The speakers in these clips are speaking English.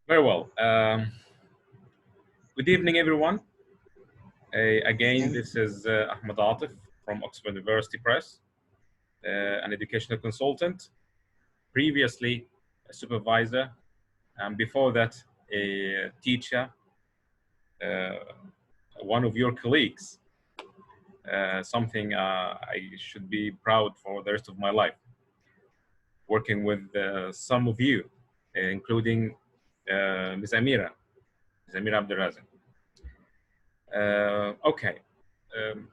Very well. Good evening, everyone. Again, And this is Ahmed Atif from Oxford University Press, an educational consultant, previously a supervisor, and before that, a teacher, uh, one of your colleagues, something I should be proud for the rest of my life, working with some of you, including Ms. Amira Abdurazak. Okay. Um,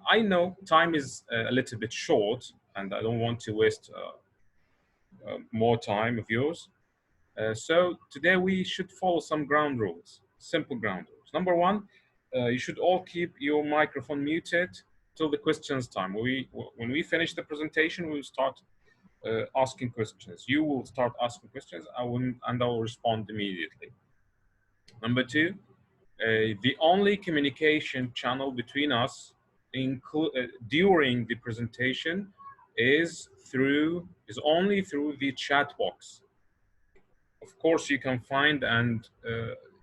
I know time is a little bit short, and I don't want to waste more time of yours. So today we should follow some ground rules, simple ground rules. Number one, you should all keep your microphone muted till the questions time. When we finish the presentation, we'll start asking questions. You will start asking questions, and I will respond immediately. Number two, the only communication channel between us during the presentation is only through the chat box. Of course, you can find and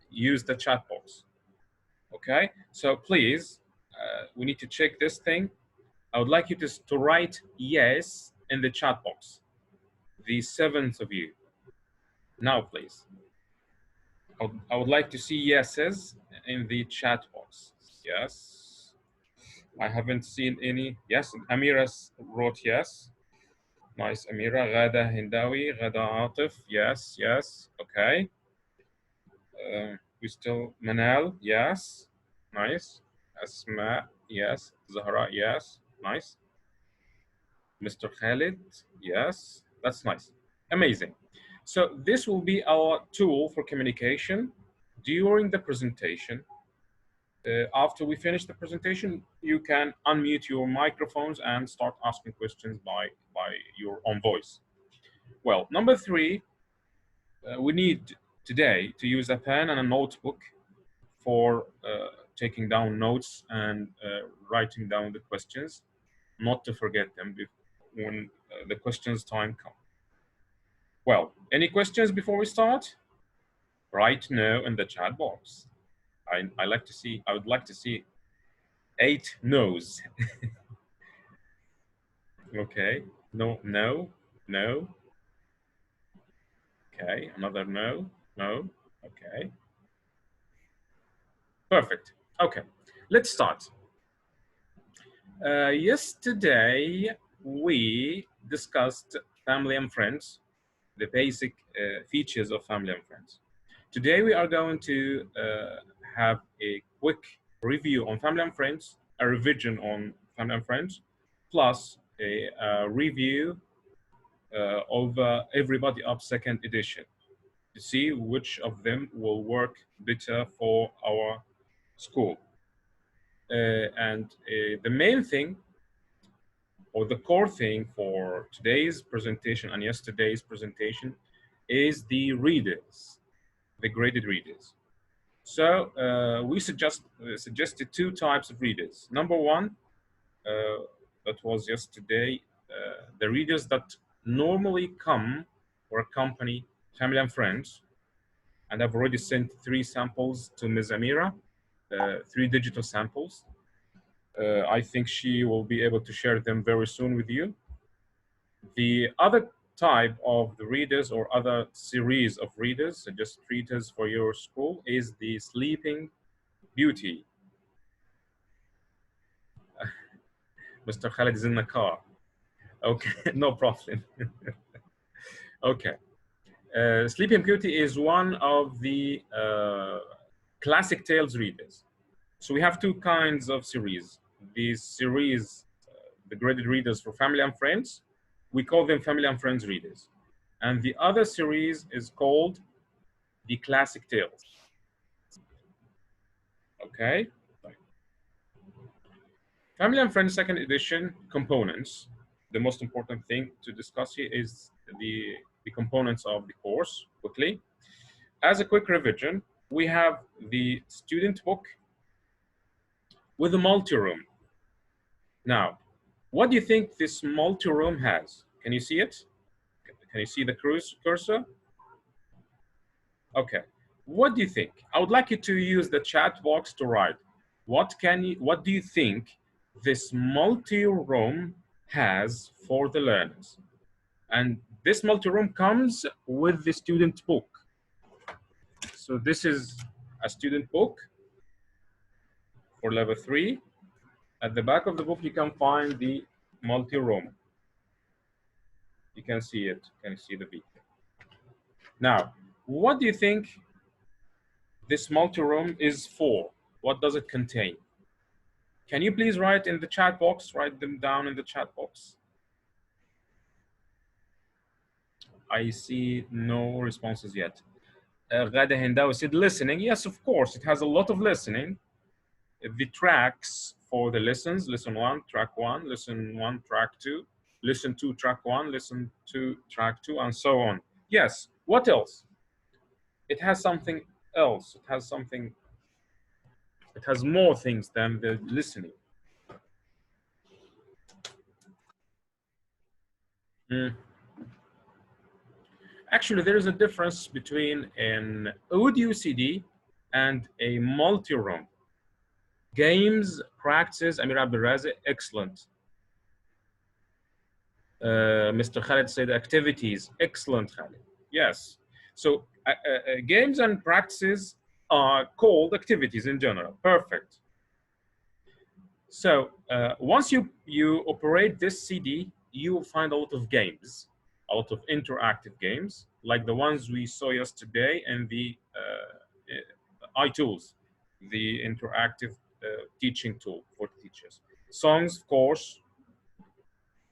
use the chat box. Okay, so please, we need to check this thing. I would like you to write yes in the chat box. The seventh of you. Now, please. I would like to see yeses in the chat box. Yes. I haven't seen any. Yes, Amira wrote yes. Nice, Amira. Ghada Hindawi, Ghada Atif. Yes, yes. Okay. We still, Manal. Yes. Nice. Asma. Yes. Zahra. Yes. Nice. Mr. Khalid. Yes. That's nice. Amazing. So this will be our tool for communication during the presentation. After we finish the presentation, you can unmute your microphones and start asking questions by your own voice. Well, number three, we need today to use a pen and a notebook for taking down notes and writing down the questions, not to forget them when the questions time comes. Well, any questions before we start? Write no in the chat box. I would like to see 8 no's. Okay. No, no, no. Okay. Another no, no. Okay. Perfect. Okay. Let's start. Yesterday, we discussed family and friends, the basic features of family and friends. Today, we are going to have a quick review on family and friends, a revision on family and friends, plus a review of Everybody Up second edition to see which of them will work better for our school. And the main thing or the core thing for today's presentation and yesterday's presentation is the readers, the graded readers. So we suggested two types of readers. Number one, that was yesterday, the readers that normally come or accompany family and friends. And I've already sent 3 samples to Ms. Amira, 3 digital samples. I think she will be able to share them very soon with you. The other type of the readers or other series of readers, just readers for your school, is the Sleeping Beauty. Mr. Khalid is in the car. Okay, no problem. Okay. Sleeping Beauty is one of the classic tales readers. So we have 2 kinds of series. These series, the graded readers for family and friends, we call them family and friends readers. And the other series is called the classic tales. Okay. Family and Friends second edition components. The most important thing to discuss here is the components of the course quickly. As a quick revision, we have the student book with a multi-room. Now, what do you think this multi-room has? Can you see it? Can you see the cursor? Okay. What do you think? I would like you to use the chat box to write. What do you think this multi-room has for the learners? And this multi-room comes with the student book. So this is a student book for level 3. At the back of the book, you can find the multi-room. You can see it. You can see the video. Now, what do you think this multi-room is for? What does it contain? Can you please write in the chat box, write them down in the chat box? I see no responses yet. Ghada Hindawi said listening. Yes, of course, it has a lot of listening. The tracks for the lessons, lesson 1, track 1, lesson 1, track 2, listen 2, track 1, listen 2, track 2, and so on. Yes, what else? It has something else. It has something, it has more things than the listening. Actually, there is a difference between an audio CD and a multi-room. Games, practice, Amir Abdulrazi, excellent. Mr. Khalid said activities, excellent, Khalid. Yes. So games and practices are called activities in general. Perfect. So once you operate this CD, you will find a lot of games, a lot of interactive games, like the ones we saw yesterday in the iTools, the interactive teaching tool for teachers. Songs, of course.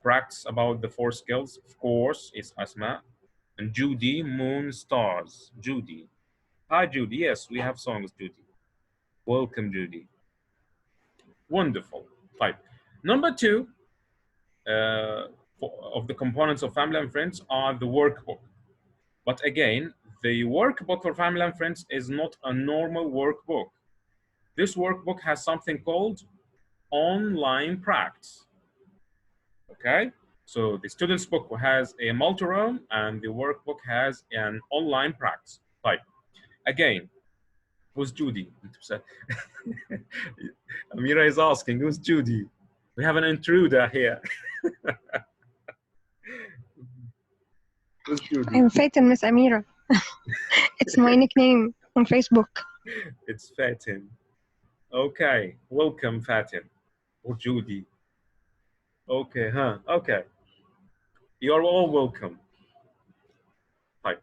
Practice about the 4 skills, of course, is Asma. And Judy, Moon, Stars. Judy. Hi, Judy. Yes, we have songs, Judy. Welcome, Judy. Wonderful. Type. Number 2 of the components of Family and Friends are the workbook. But again, the workbook for Family and Friends is not a normal workbook. This workbook has something called online practice. Okay? So the student's book has a multi-room and the workbook has an online practice. Type. Again, who's Judy? Amira is asking, who's Judy? We have an intruder here. Who's Judy? I'm Fatin, Miss Amira. It's my nickname on Facebook. It's Fatin. Okay, welcome Fatin or Judy. Okay, huh? Okay. You're all welcome. Right.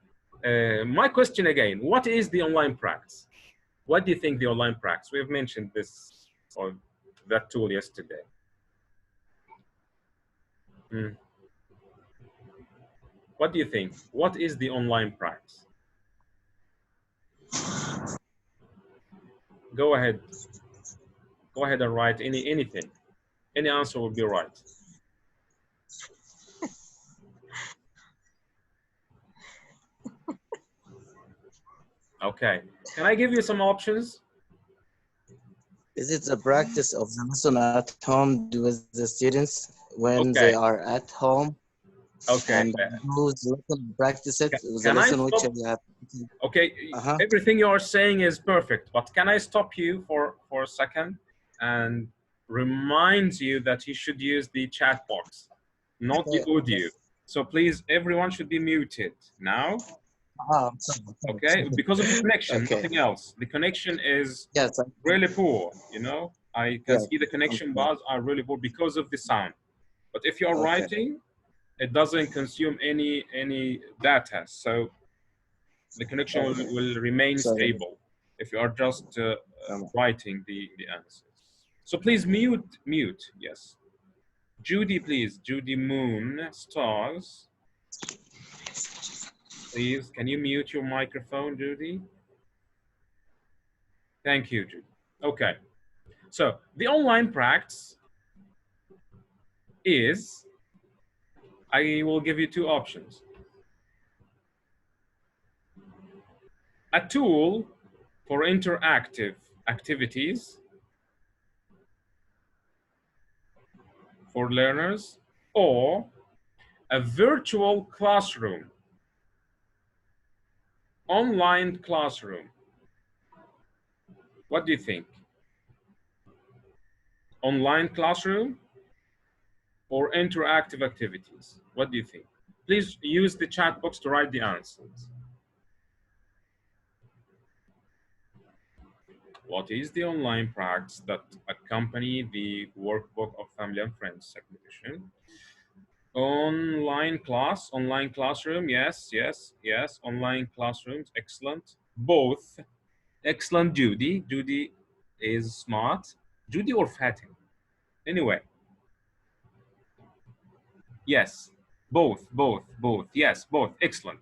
My question again, what is the online practice? What do you think the online practice? We have mentioned this or that tool yesterday. What do you think? What is the online practice? Go ahead. Go ahead and write anything. Any answer will be right. Okay. Can I give you some options? Is it the practice of the lesson at home with the students when they are at home? Okay. And those lesson practice it with the lesson which you have. Okay. Everything you are saying is perfect, but can I stop you for a second and remind you that you should use the chat box, not the audio. So please, everyone should be muted now. Okay, because of the connection, nothing else. The connection is really poor, you know. I can see the connection bars are really poor because of the sound. But if you're writing, it doesn't consume any data, so the connection will remain stable if you are just writing the answers. So please mute, yes. Judy, please. Judy Moon, Stars. Please, can you mute your microphone, Judy? Thank you, Judy. Okay. So the online practice is, I will give you 2 options. A tool for interactive activities for learners, or a virtual classroom online classroom. What do you think? Online classroom or interactive activities? What do you think? Please use the chat box to write the answers. What is the online practice that accompany the workbook of Family and Friends second edition? Online class, online classroom, yes, yes, yes. Online classrooms, excellent. Both, excellent. Judy, Judy is smart. Judy or Fatima? Anyway, yes, both, yes, both, excellent.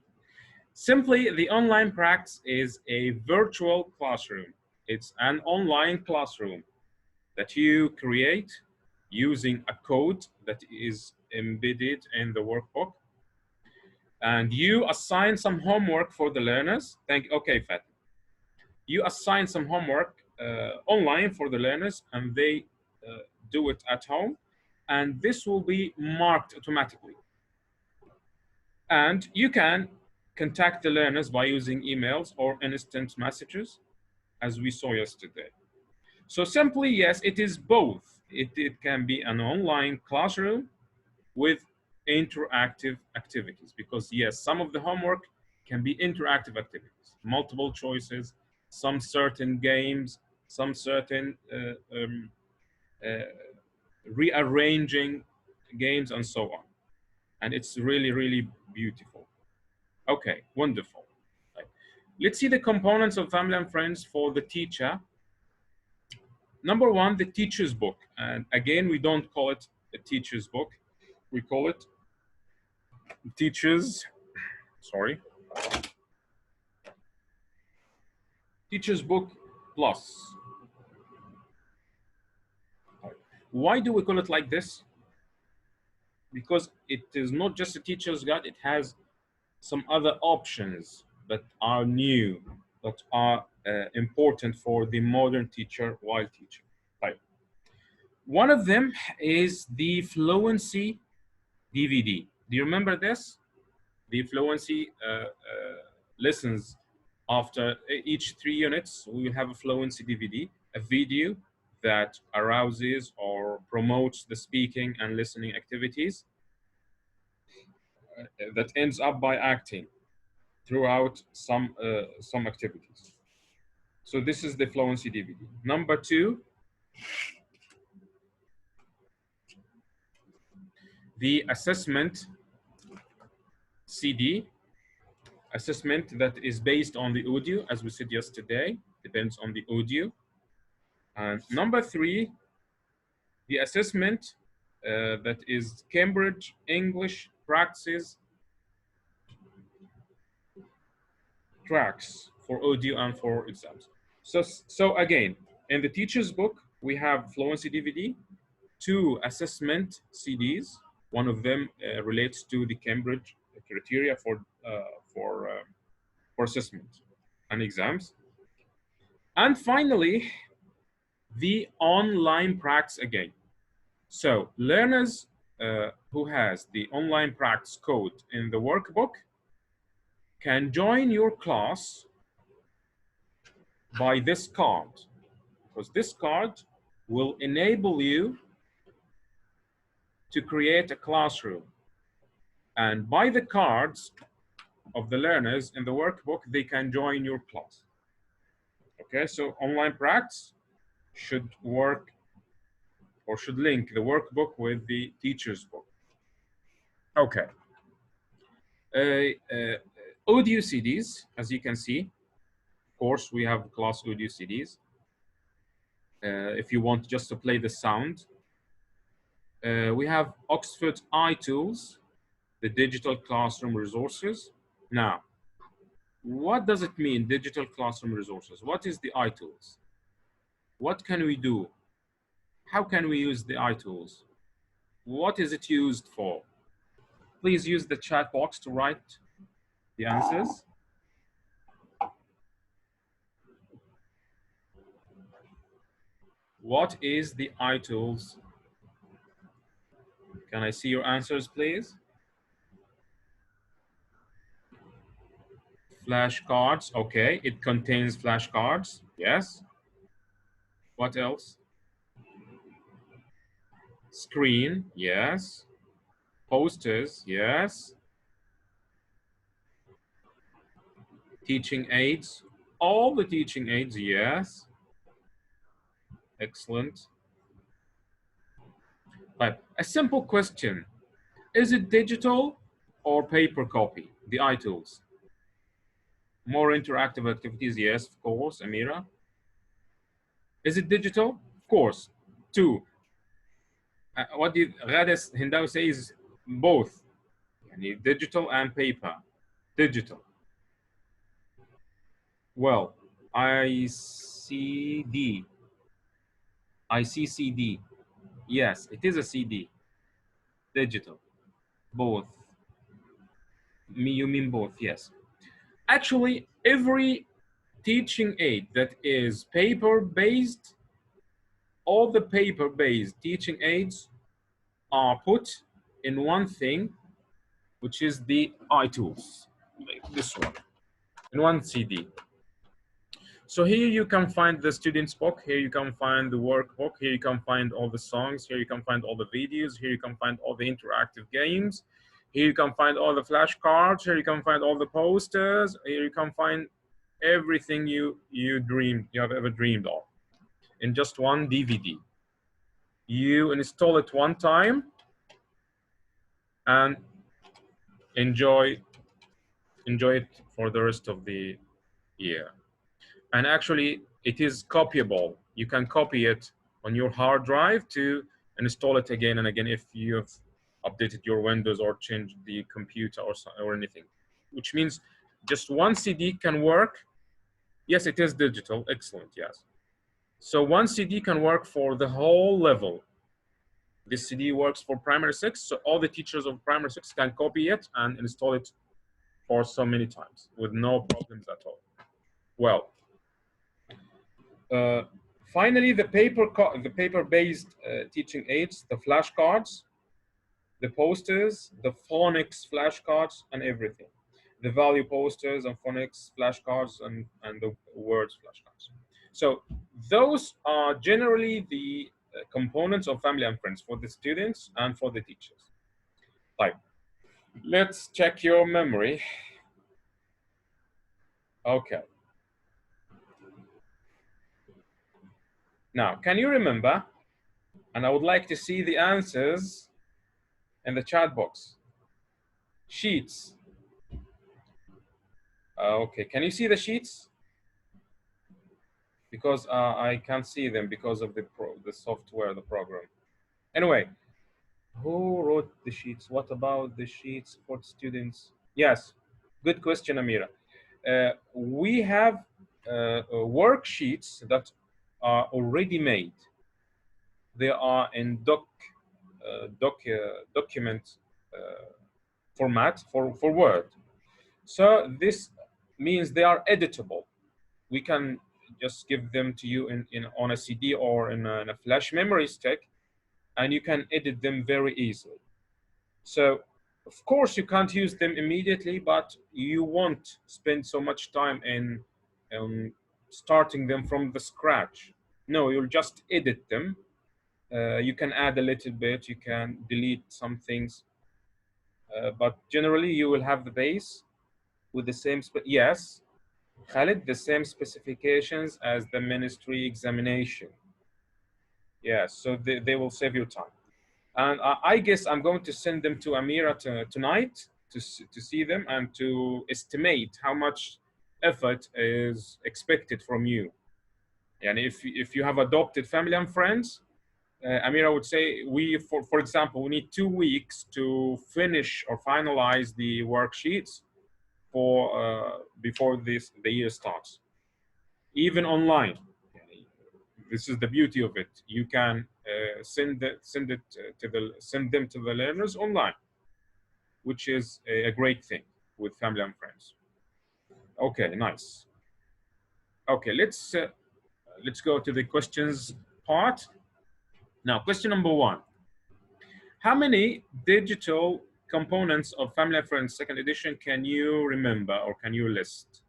Simply, the online practice is a virtual classroom. It's an online classroom that you create using a code that is embedded in the workbook. And you assign some homework for the learners. Okay, Fatima. You assign some homework online for the learners, and they do it at home. And this will be marked automatically. And you can contact the learners by using emails or instant messages, as we saw yesterday. So simply, yes, it is both. It can be an online classroom with interactive activities, because yes, some of the homework can be interactive activities, multiple choices, some certain games, some certain rearranging games, and so on. And it's really, really beautiful. Okay, wonderful. Right. Let's see the components of Family and Friends for the teacher. Number one, the teacher's book. And again, we don't call it a teacher's book. We call it teacher's book plus. Why do we call it like this? Because it is not just a teacher's guide, it has some other options that are new, that are important for the modern teacher while teaching. Right. One of them is the Fluency DVD. Do you remember this? The Fluency lessons after each 3 units, we will have a Fluency DVD, a video that arouses or promotes the speaking and listening activities that ends up by acting throughout some activities. So this is the Fluency DVD. Number two, the assessment CD, assessment that is based on the audio, as we said yesterday, depends on the audio. And number three, the assessment that is Cambridge English Practices tracks for audio and for exams. So again, in the teacher's book, we have Fluency DVD, 2 assessment CDs. One of them relates to the Cambridge criteria for assessment and exams. And finally, the online practice again. So learners who has the online practice code in the workbook can join your class by this card, because this card will enable you to create a classroom. And by the cards of the learners in the workbook, they can join your class. Okay, so online practice should work or should link the workbook with the teacher's book. Okay. Audio CDs, as you can see, of course, we have class audio CDs. If you want just to play the sound. We have Oxford iTools, the digital classroom resources. Now, what does it mean, digital classroom resources? What is the iTools? What can we do? How can we use the iTools? What is it used for? Please use the chat box to write the answers. What is the iTools? Can I see your answers, please? Flashcards, okay. It contains flashcards, yes. What else? Screen, yes. Posters, yes. Teaching aids, all the teaching aids, yes. Excellent. But a simple question. Is it digital or paper copy, the iTools? More interactive activities, yes, of course, Amira. Is it digital? Of course. Two. What did Ghades Hindawi say is both. Yani digital and paper. Digital. Well, ICD. ICCD. Yes, it is a CD. Digital. Both. You mean both, yes. Actually, every teaching aid that is paper-based, all the paper-based teaching aids are put in one thing, which is the iTools, like this one, in one CD. So here you can find the student's book, here you can find the workbook, here you can find all the songs, here you can find all the videos, here you can find all the interactive games, here you can find all the flashcards, here you can find all the posters, here you can find everything you have ever dreamed of in just one DVD. You install it one time and enjoy it for the rest of the year. And actually, it is copyable. You can copy it on your hard drive to install it again and again if you have updated your Windows or changed the computer or anything. Which means just one CD can work. Yes, it is digital. Excellent, yes. So one CD can work for the whole level. This CD works for primary 6, so all the teachers of primary 6 can copy it and install it for so many times with no problems at all. Well, finally, the paper-based teaching aids, the flashcards, the posters, the phonics flashcards, and everything. The value posters and phonics flashcards and the words flashcards. So those are generally the components of family and friends for the students and for the teachers. Right. Let's check your memory. Okay. Now, can you remember? And I would like to see the answers in the chat box. Sheets. Okay, can you see the sheets? Because I can't see them because of the software, the program. Anyway, who wrote the sheets? What about the sheets for students? Yes, good question, Amira. We have worksheets that are already made. They are in document format for Word. So this means they are editable. We can just give them to you on a CD or in a flash memory stick, and you can edit them very easily. So of course you can't use them immediately, but you won't spend so much time in starting them from the scratch. No, you'll just edit them. You can add a little bit, you can delete some things, but generally you will have the base with the same, yes, Khalid, the same specifications as the ministry examination. Yes, so they will save you time. And I guess I'm going to send them to Amira tonight to see them and to estimate how much effort is expected from you. And if you have adopted family and friends, Amira would say, for example, we need 2 weeks to finish or finalize the worksheets before the year starts. Even online, this is the beauty of it. You can send them to the learners online, which is a great thing with family and friends. Okay, nice. Okay, let's go to the questions part. Now, question number 1. How many digital components of Family and Friends second edition can you remember or can you list?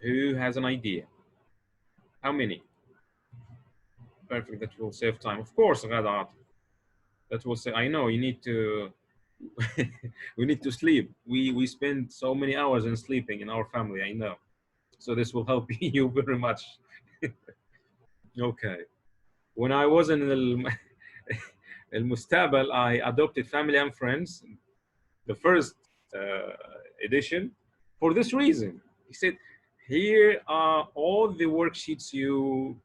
Who has an idea? How many? Perfect, that will save time. Of course, Ghada. That will say, I know you need to, we need to sleep. We spend so many hours in sleeping in our family, I know. So this will help you very much. Okay. When I was in Al Mustabal, I adopted Family and Friends, the first edition, for this reason. He said, here are all the worksheets you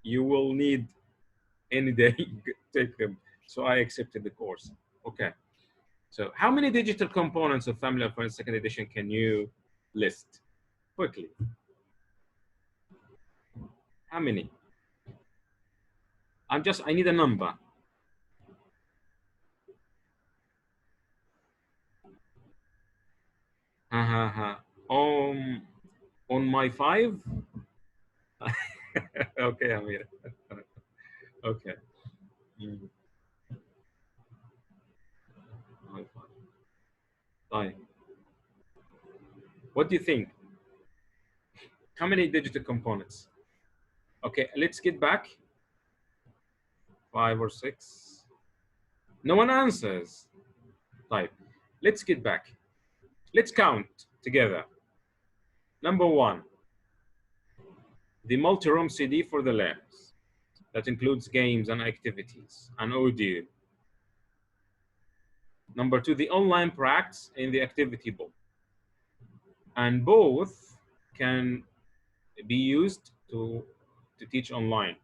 will need any day. Take them. So I accepted the course. Okay. So how many digital components of Family and Friends second edition can you list quickly? How many? I need a number. On my 5. Okay, Amir. Okay. My 5. Fine. What do you think? How many digital components? Okay, let's get back. 5 or 6. No one answers. Type. Let's get back. Let's count together. Number 1, the multi-room CD for the labs. That includes games and activities and audio. Number 2, the online practice in the activity book. And both can be used to teach online.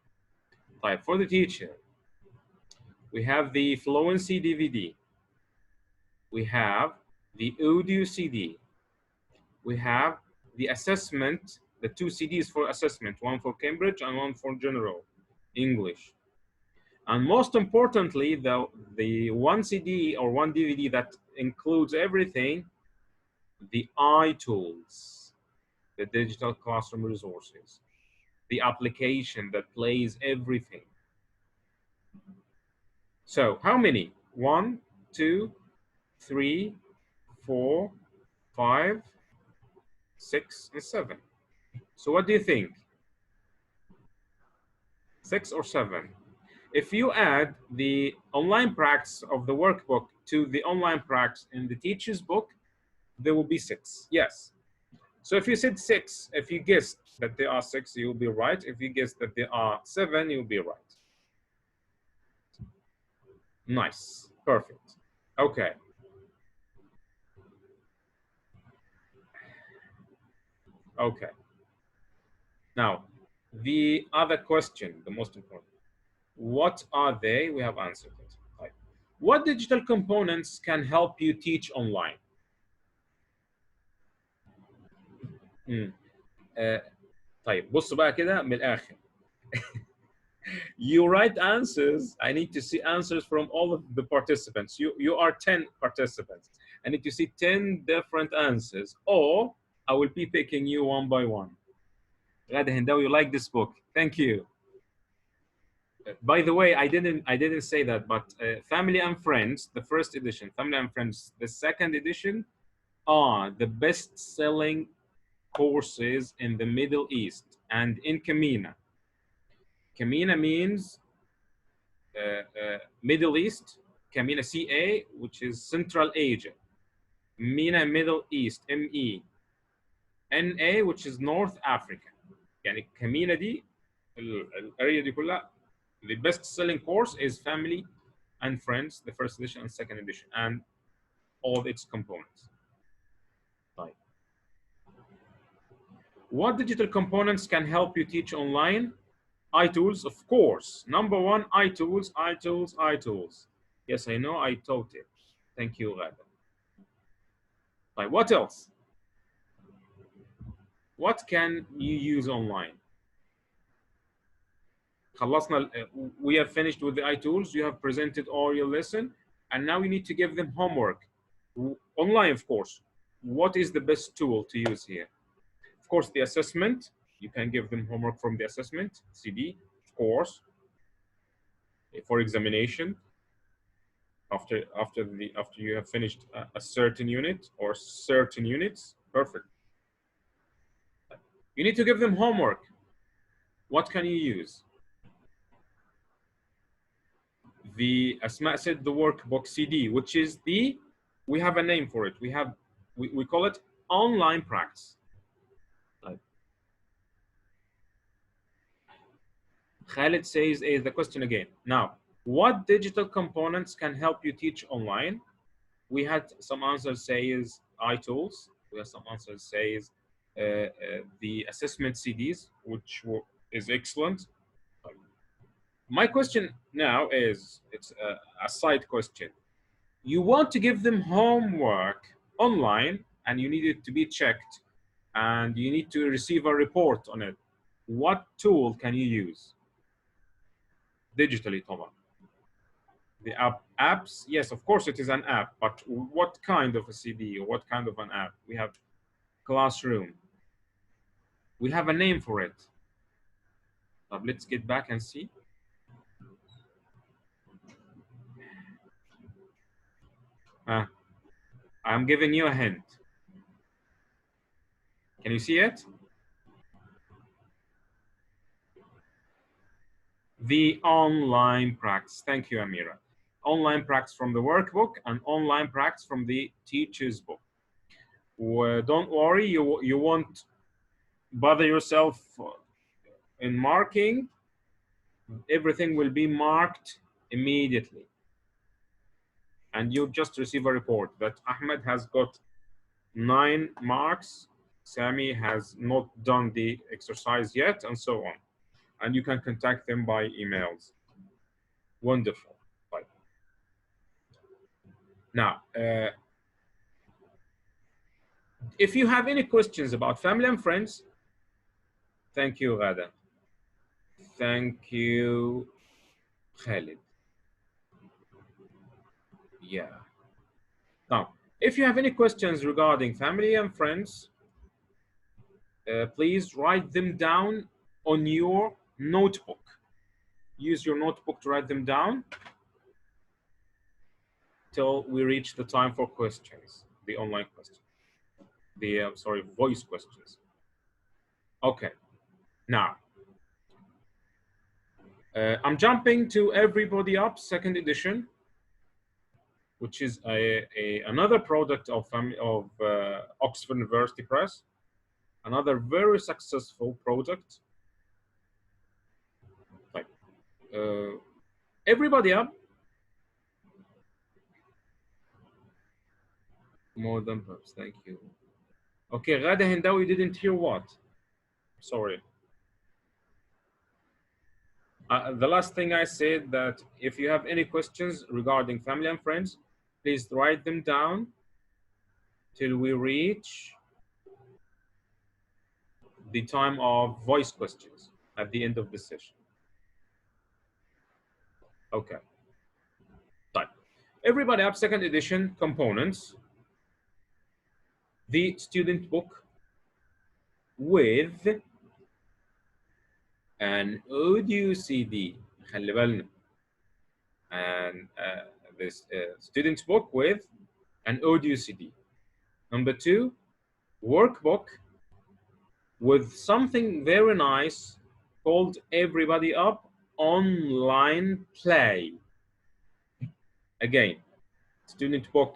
Type for the teacher. We have the Fluency DVD. We have the audio CD. We have the assessment, the 2 CDs for assessment, one for Cambridge and one for general English. And most importantly, the 1 CD or 1 DVD that includes everything, the iTools, the digital classroom resources, the application that plays everything. So how many? 1, 2, 3, 4, 5, 6, and 7. So what do you think? 6 or 7? If you add the online practice of the workbook to the online practice in the teacher's book, there will be 6. Yes. So if you said 6, if you guessed that there are 6, you will be right. If you guessed that there are 7, you'll be right. Nice. Perfect. Okay. Okay. Now, the other question, the most important. What are they? We have answered it. Right. What digital components can help you teach online? طيب بصوا بقى كده من الآخر. You write answers. I need to see answers from all of the participants. You are 10 participants. I need to see 10 different answers, or I will be picking you one by one. Ghada Hindawi, you like this book? Thank you. By the way, I didn't say that, but Family and Friends, the first edition, Family and Friends, the second edition, are the best-selling courses in the Middle East and in Kamina. Kamina means Middle East. Kamina, CA, which is Central Asia. Mina, Middle East, ME. NA, which is North Africa. يعني Kamina دي الاريا دي كلها. The best-selling course is Family and Friends, the first edition and second edition, and all of its components. Right. What digital components can help you teach online? iTools, of course. Number 1, iTools, iTools, iTools. Yes, I know, I taught it. Thank you, Ghada. Right, what else? What can you use online? We have finished with the iTools. You have presented all your lesson, and now you need to give them homework. Online, of course. What is the best tool to use here? Of course, the assessment. You can give them homework from the assessment, CD, of course, for examination. after you have finished a certain unit or certain units. Perfect. You need to give them homework. What can you use? Asma said the workbook CD, which is we have a name for it. We call it online practice. Khalid says the question again. Now, what digital components can help you teach online? We had some answers says iTools. We have some answers says the assessment CDs, which is excellent. My question now is, it's a side question. You want to give them homework online and you need it to be checked and you need to receive a report on it. What tool can you use? Digitally, طبعا. The apps, yes, of course it is an app, but what kind of a CD or what kind of an app? We have Classroom. We have a name for it. Let's get back and see. I'm giving you a hint. Can you see it? The online practice. Thank you, Amira. Online practice from the workbook and online practice from the teacher's book. Well, don't worry, you won't bother yourself in marking. Everything will be marked immediately. And you just receive a report that Ahmed has got 9 marks, Sami has not done the exercise yet, and so on. And you can contact them by emails. Wonderful. Right. Now, if you have any questions about family and friends, thank you, Ghada. Thank you, Khalid. Yeah. Now, if you have any questions regarding family and friends, please write them down on your notebook. Use your notebook to write them down till we reach the time for questions, the online questions, the voice questions. Okay. Now, I'm jumping to Everybody Up, second edition, which is another product of Oxford University Press, another very successful product. Like, Everybody Up, more than perhaps. Thank you. Okay, Ghada Hindawi didn't hear what? Sorry. The last thing I said that if you have any questions regarding family and friends, please write them down till we reach the time of voice questions at the end of the session. Okay. Right. Everybody Up, second edition components. The student book with an audio CD. خلي بالنا. And this student's book with an audio CD. Number 2, workbook with something very nice called Everybody Up Online Play. Again, student book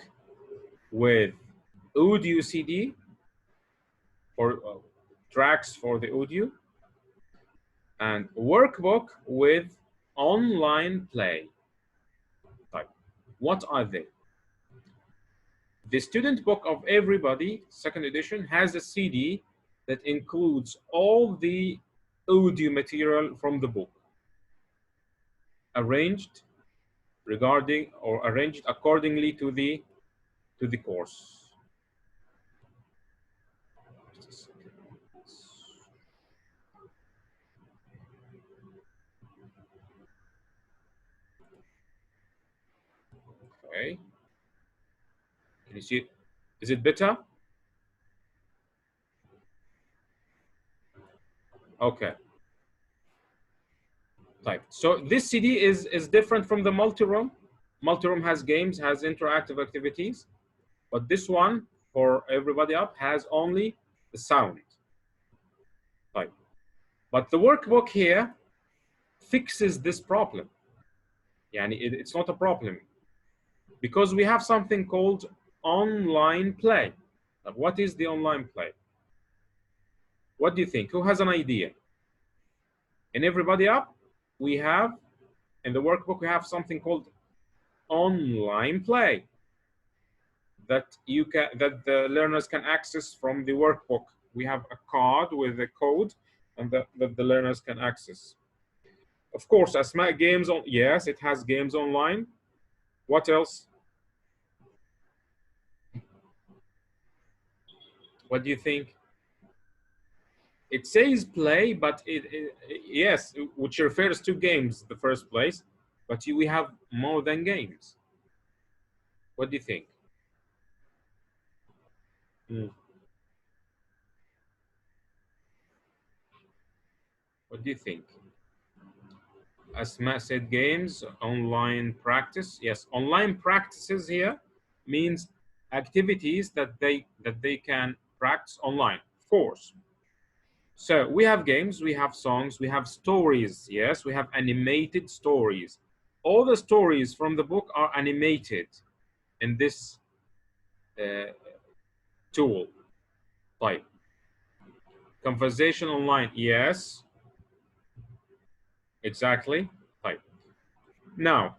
with audio CD or tracks for the audio, and workbook with online play. Type. What are they? The student book of Everybody, second edition, has a CD that includes all the audio material from the book, arranged accordingly to the course. Okay. Can you see it? Is it better? Okay. Type. So this CD is different from the multi-room. Multi-room has games, has interactive activities, but this one for everybody up has only the sound. Right. But the workbook here fixes this problem. It's not a problem because we have something called online play. Now, what is the online play? What do you think? Who has an idea? And everybody up, we have in the workbook we have something called online play that the learners can access from the workbook. We have a card with a code and that the learners can access. Of course, Asma, games on, yes, it has games online. What else? What do you think? It says play, but yes, which refers to games in the first place, but we have more than games. What do you think? What do you think? Asma said games, online practice. Yes, online practices here means activities that they can practice online, of course. So we have games, we have songs, we have stories. Yes, we have animated stories. All the stories from the book are animated in this tool. Type. Conversation online, yes. Exactly. Type. Now,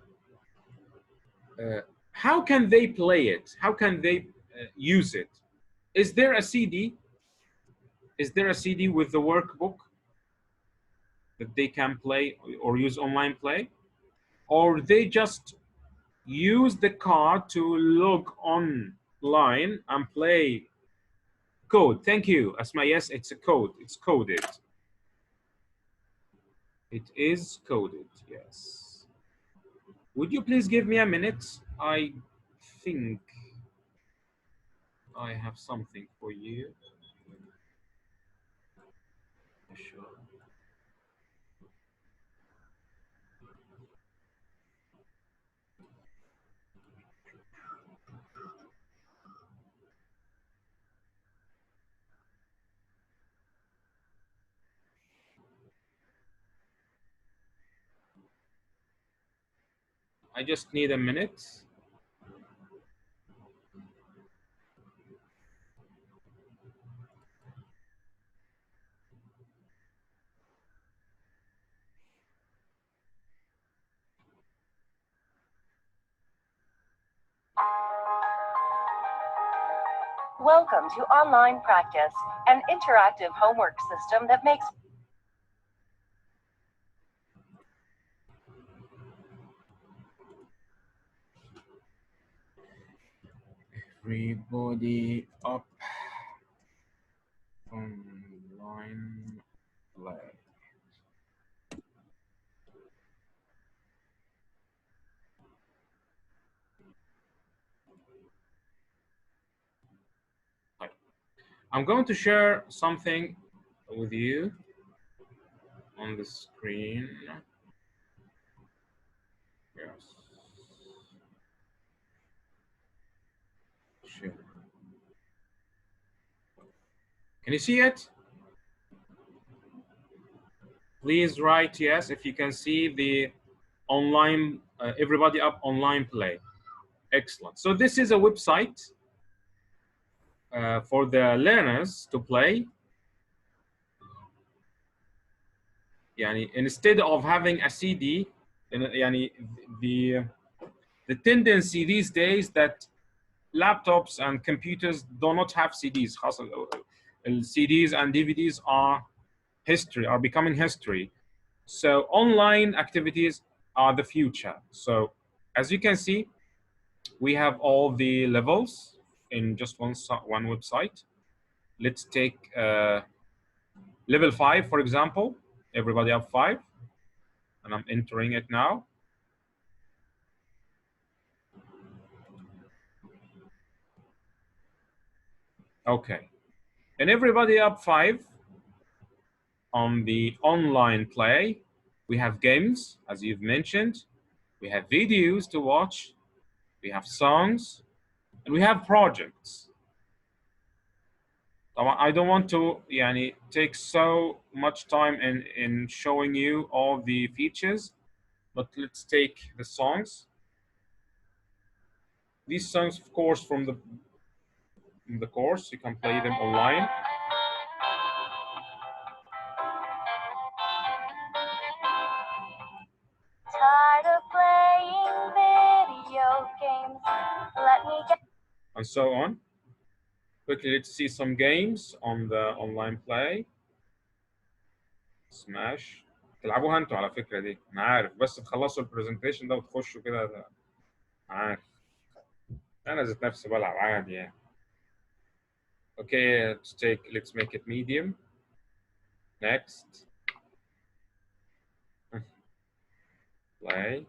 how can they play it? How can they use it? Is there a CD? Is there a CD with the workbook that they can play or use online play? Or they just use the card to log online and play code? Thank you, Asma. Yes, it's a code. It's coded. It is coded, yes. Would you please give me a minute? I think I have something for you. Sure. I just need a minute. Welcome to Online Practice, an interactive homework system that makes Everybody up. Online play. I'm going to share something with you on the screen. Yes. Sure. Can you see it? Please write yes if you can see the online, everybody up online play. Excellent. So this is a website for the learners to play. Instead of having a CD, the tendency these days that laptops and computers do not have CDs. CDs and DVDs are history, are becoming history. So online activities are the future. So as you can see, we have all the levels in just one website. Let's take level 5, for example. Everybody have 5, and I'm entering it now. Okay, and everybody up 5 on the online play. We have games, as you've mentioned. we have videos to watch, we have songs, and we have projects. I don't want to take so much time in showing you all the features, but let's take the songs. These songs, of course, from the course, you can play them online. Tired of playing video games. Let me get. And so on. Quickly, let's see some games on the online play. سماش تلعبوها انتوا على فكرة دي، أنا عارف، بس تخلصوا البرزنتيشن ده وتخشوا كده، عارف. أنا ذات نفسي بلعب عادي يعني. Okay, let's make it medium. Next. Play.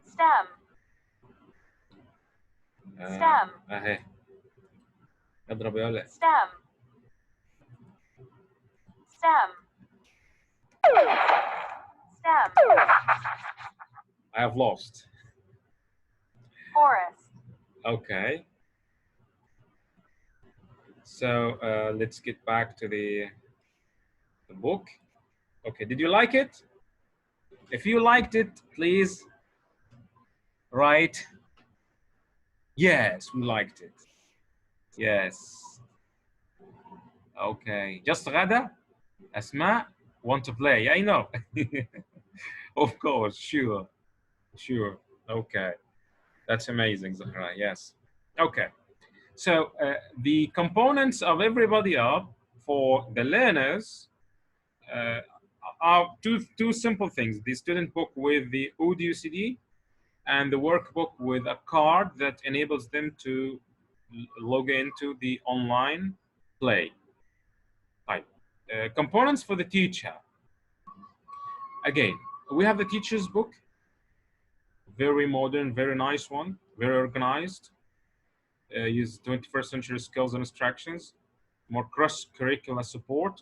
STEM. STEM. اهي. اضرب يلا. STEM. STEM. STEM. I have lost. Forest. Okay. So let's get back to the book. Okay, did you like it? If you liked it, please write, yes, we liked it. Yes. Okay, just Ghada, Asma, want to play? I know. Of course, sure. Okay, that's amazing, Zahra. Yes. Okay, so the components of Everybody Up for the learners are two simple things: the student book with the audio CD and the workbook with a card that enables them to log into the online play. Right. Components for the teacher. Again, we have the teacher's book, very modern, very nice one, very organized. Use 21st century skills and instructions, more cross-curricular support,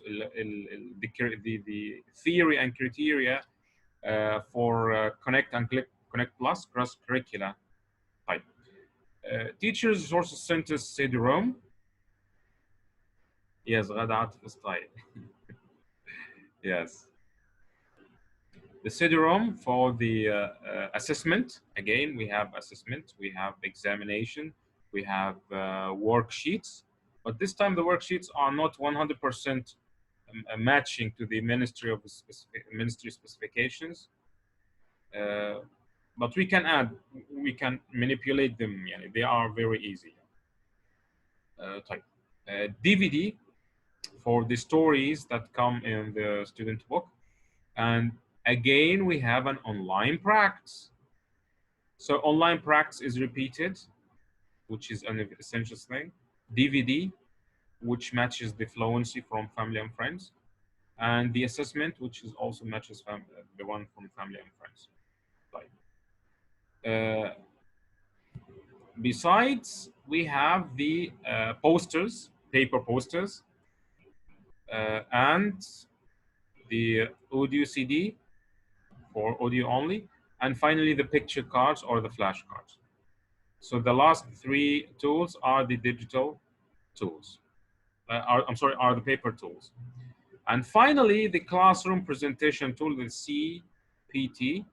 the theory and criteria for Connect and Connect Plus, cross-curricular type. Teachers Resources Center CD-ROM. Yes, Ghada Atif style. Yes. The CD-ROM for the assessment. Again, we have assessment, we have examination, we have worksheets. But this time the worksheets are not 100% matching to the ministry specifications. But we can manipulate them. They are very easy. Type. DVD for the stories that come in the student book. And again, we have an online practice. So online practice is repeated, which is an essential thing. DVD, which matches the fluency from family and friends. And the assessment, which is also matches the one from family and friends. Right. Besides, we have the posters, paper posters, and the audio CD for audio only, and finally the picture cards or the flashcards. So the last three tools are the digital tools. Are the paper tools. And finally, the classroom presentation tool, the CPT,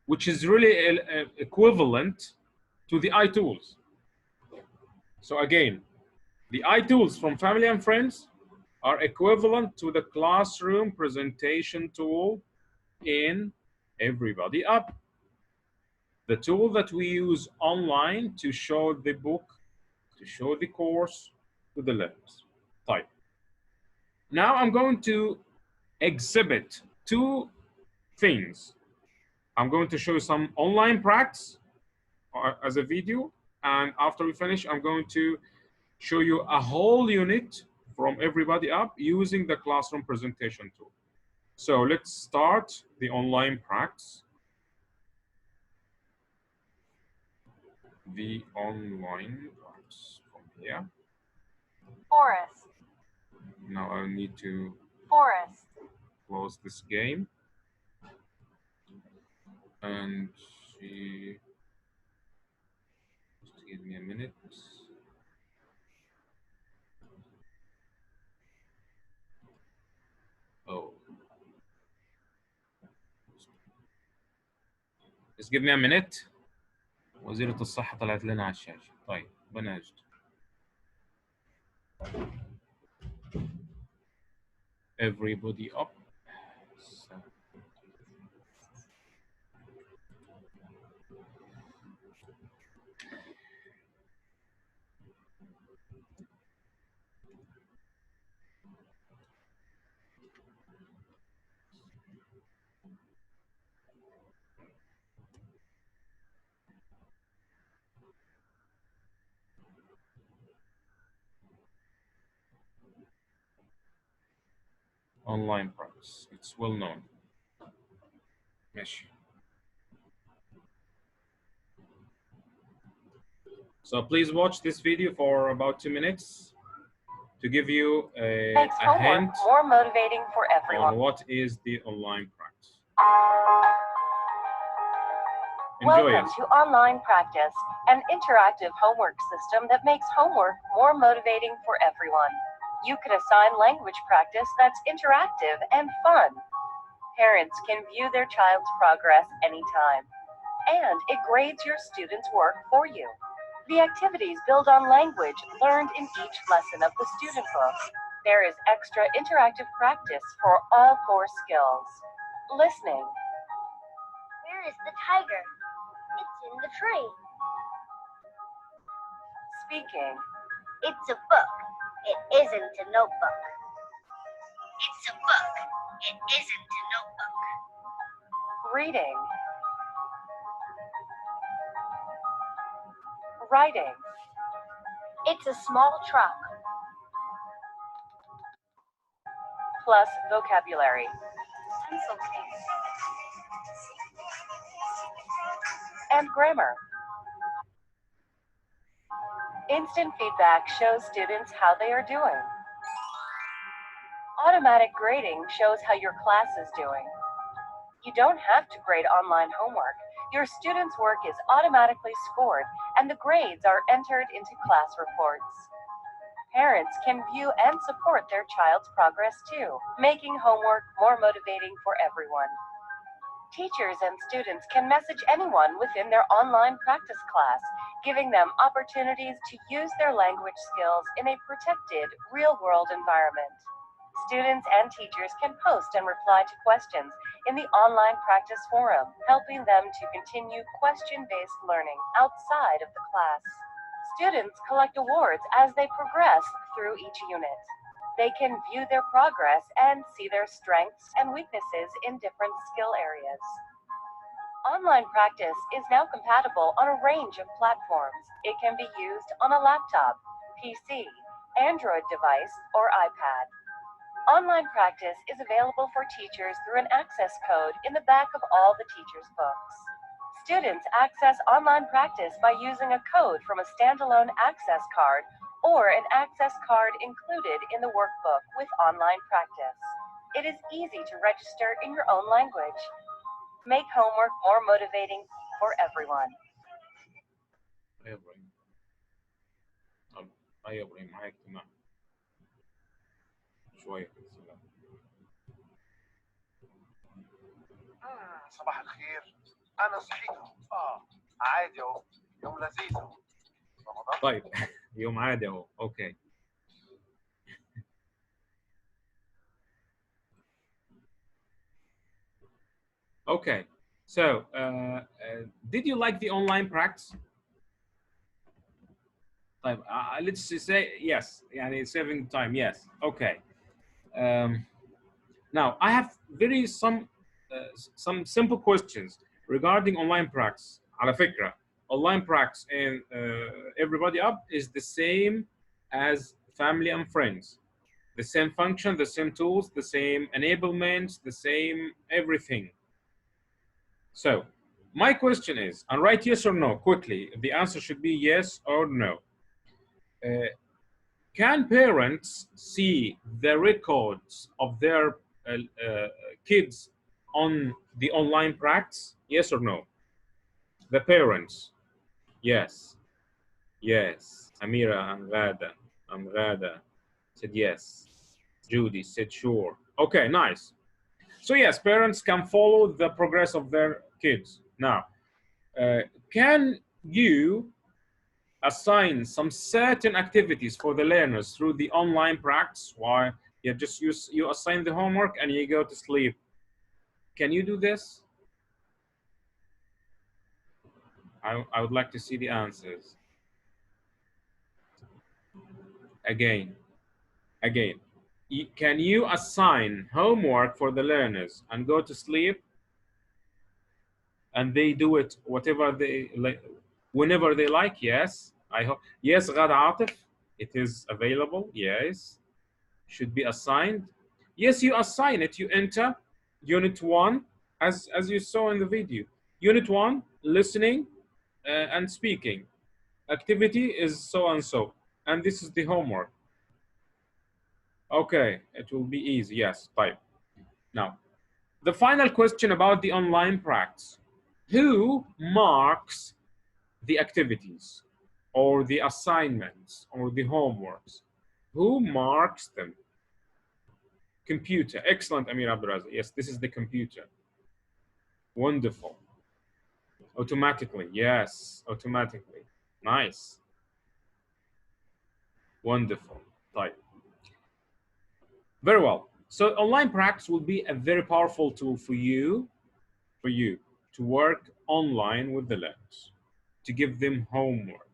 which is really equivalent to the iTools. So again, the iTools from family and friends are equivalent to the classroom presentation tool in Everybody Up. The tool that we use online to show the book, to show the course to the learners. Type. Now I'm going to exhibit two things. I'm going to show you some online practice as a video, and after we finish, I'm going to show you a whole unit from Everybody Up using the classroom presentation tool. So let's start the online practice. The online practice from here. Forest. Now I need to Forest. close this game. and she, just give me a minute. Oh, just give me a minute. وزيرة الصحة طلعت لنا على الشاشة. طيب بنجد. Everybody up. So. Online practice. It's well known. ماشي. So please watch this video for about 2 minutes to give you Makes a homework hint more motivating for everyone. on what is the online practice. Enjoy Welcome it. to Online Practice, an interactive homework system that makes homework more motivating for everyone. You can assign language practice that's interactive and fun. Parents can view their child's progress anytime, and it grades your students' work for you. The activities build on language learned in each lesson of the student book. There is extra interactive practice for all 4 skills. Listening. Where is the tiger? It's in the tree. Speaking. It's a book. It isn't a notebook. It's a book. It isn't a notebook. Reading. Writing. It's a small truck. Plus vocabulary. Pencil case. And grammar. Instant feedback shows students how they are doing. Automatic grading shows how your class is doing. You don't have to grade online homework. Your students' work is automatically scored, and the grades are entered into class reports. Parents can view and support their child's progress too, making homework more motivating for everyone. Teachers and students can message anyone within their online practice class, giving them opportunities to use their language skills in a protected, real-world environment. Students and teachers can post and reply to questions in the online practice forum, helping them to continue question-based learning outside of the class. Students collect awards as they progress through each unit. They can view their progress and see their strengths and weaknesses in different skill areas. Online practice is now compatible on a range of platforms. It can be used on a laptop, PC, Android device, or iPad. Online practice is available for teachers through an access code in the back of all the teachers' books. Students access online practice by using a code from a standalone access card or an access card included in the workbook with online practice. It is easy to register in your own language. Make homework more motivating for everyone. يا ابراهيم. يا ابراهيم معايا اجتماع. شوية كده. صباح الخير. أنا صحيت أهو. عادي أهو. يوم لذيذ أهو. رمضان. طيب يوم عادي اهو. اوكي. Okay. So, did you like the online practice? طيب, let's just say yes. يعني saving time. Yes. Okay. Now I have some simple questions regarding online practice. على فكرة, online practice and everybody up is the same as family and friends. The same function, the same tools, the same enablements, the same everything. So my question is, and write yes or no quickly. The answer should be yes or no. Can parents see the records of their kids on the online practice? Yes or no? The parents. Yes. Yes. Amira and Ghada said yes. Judy said sure. Okay, nice. So yes, parents can follow the progress of their kids. Now, can you assign some certain activities for the learners through the online practice? Why you assign the homework and you go to sleep? Can you do this? I would like to see the answers. Again. Can you assign homework for the learners and go to sleep and they do it whatever they like, whenever they like? Yes, I hope. Yes, Ghad Atif, it is available. Yes, should be assigned. Yes, you assign it. You enter unit 1 as you saw in the video. Unit 1, listening and speaking. Activity is so and so, and this is the homework. Okay, it will be easy. Yes, type. Now, the final question about the online practice. Who marks the activities or the assignments or the homeworks? Who marks them? Computer. Excellent, Amir Abdurazak. Yes, this is the computer. Wonderful. Automatically. Yes, automatically. Nice. Wonderful. Type. Very well. So online practice will be a very powerful tool for you to work online with the learners, to give them homework.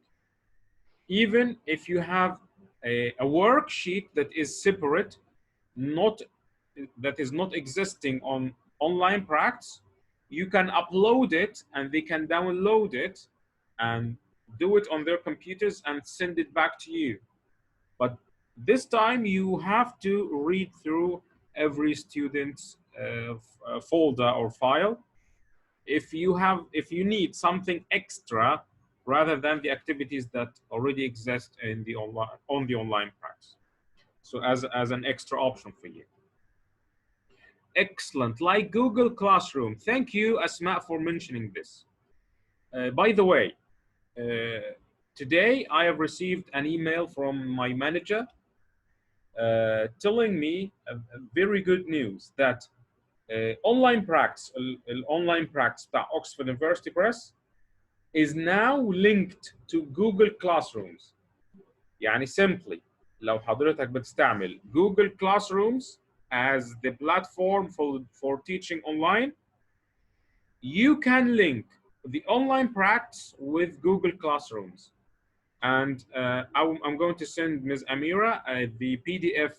Even if you have a worksheet that is separate, that is not existing on online practice, you can upload it and they can download it and do it on their computers and send it back to you. But this time you have to read through every student's folder or file. If you need something extra rather than the activities that already exist in the online practice. So as an extra option for you. Excellent, like Google Classroom. Thank you, Asma, for mentioning this. By the way, today I have received an email from my manager telling me a very good news that online practice بتاع Oxford University Press is now linked to Google Classrooms. يعني simply لو حضرتك بتستعمل Google Classrooms as the platform for teaching online, you can link the online practice with Google Classrooms. And I'm going to send Ms. Amira the PDF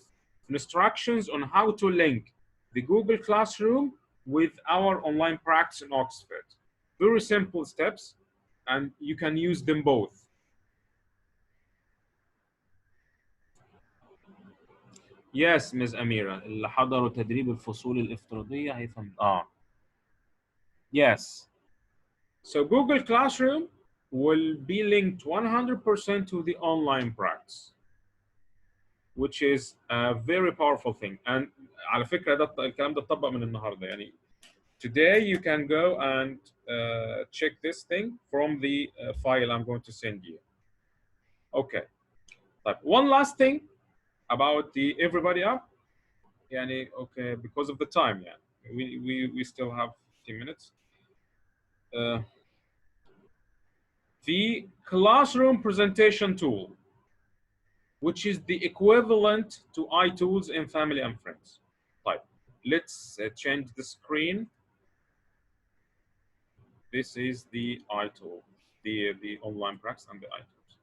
instructions on how to link the Google Classroom with our online practice in Oxford. Very simple steps, and you can use them both. Yes, Ms. Amira. اللي حضروا تدريب الفصول الافتراضية هيفهم. Yes. So Google Classroom will be linked 100% to the online practice, which is a very powerful thing. And على فكرة ده الكلام ده اتطبق من النهارده يعني. Today you can go and check this thing from the file I'm going to send you. Okay. But one last thing about the Everybody app. يعني, okay, because of the time, yeah, we still have 15 minutes. The classroom presentation tool, which is the equivalent to iTools in Family and Friends. Right. Let's change the screen. This is the iTool, the online practice and the iTools.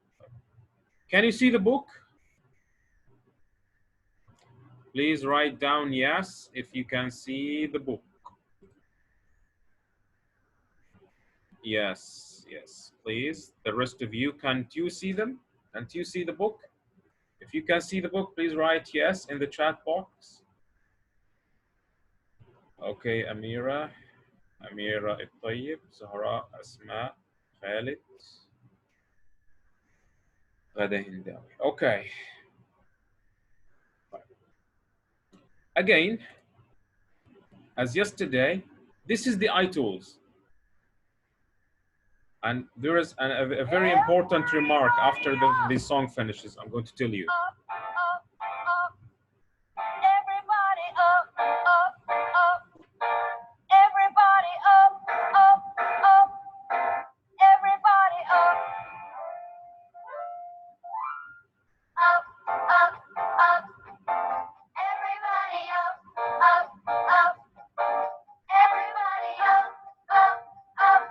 Can you see the book? Please write down yes if you can see the book. Yes, yes, please. The rest of you, can't you see them? Can't you see the book? If you can see the book, please write yes in the chat box. Okay, Amira, الطيب, Zahra, Asma, Khalid, Ghada Hindawi. Okay. Again, as yesterday, This is the iTools. And there is a very important remark after the song finishes. I'm going to tell you. Up, up, up. Everybody up, up, up. Everybody up, up, up. Everybody up. Up, up, up. Everybody up, up, up. Everybody up, up, up.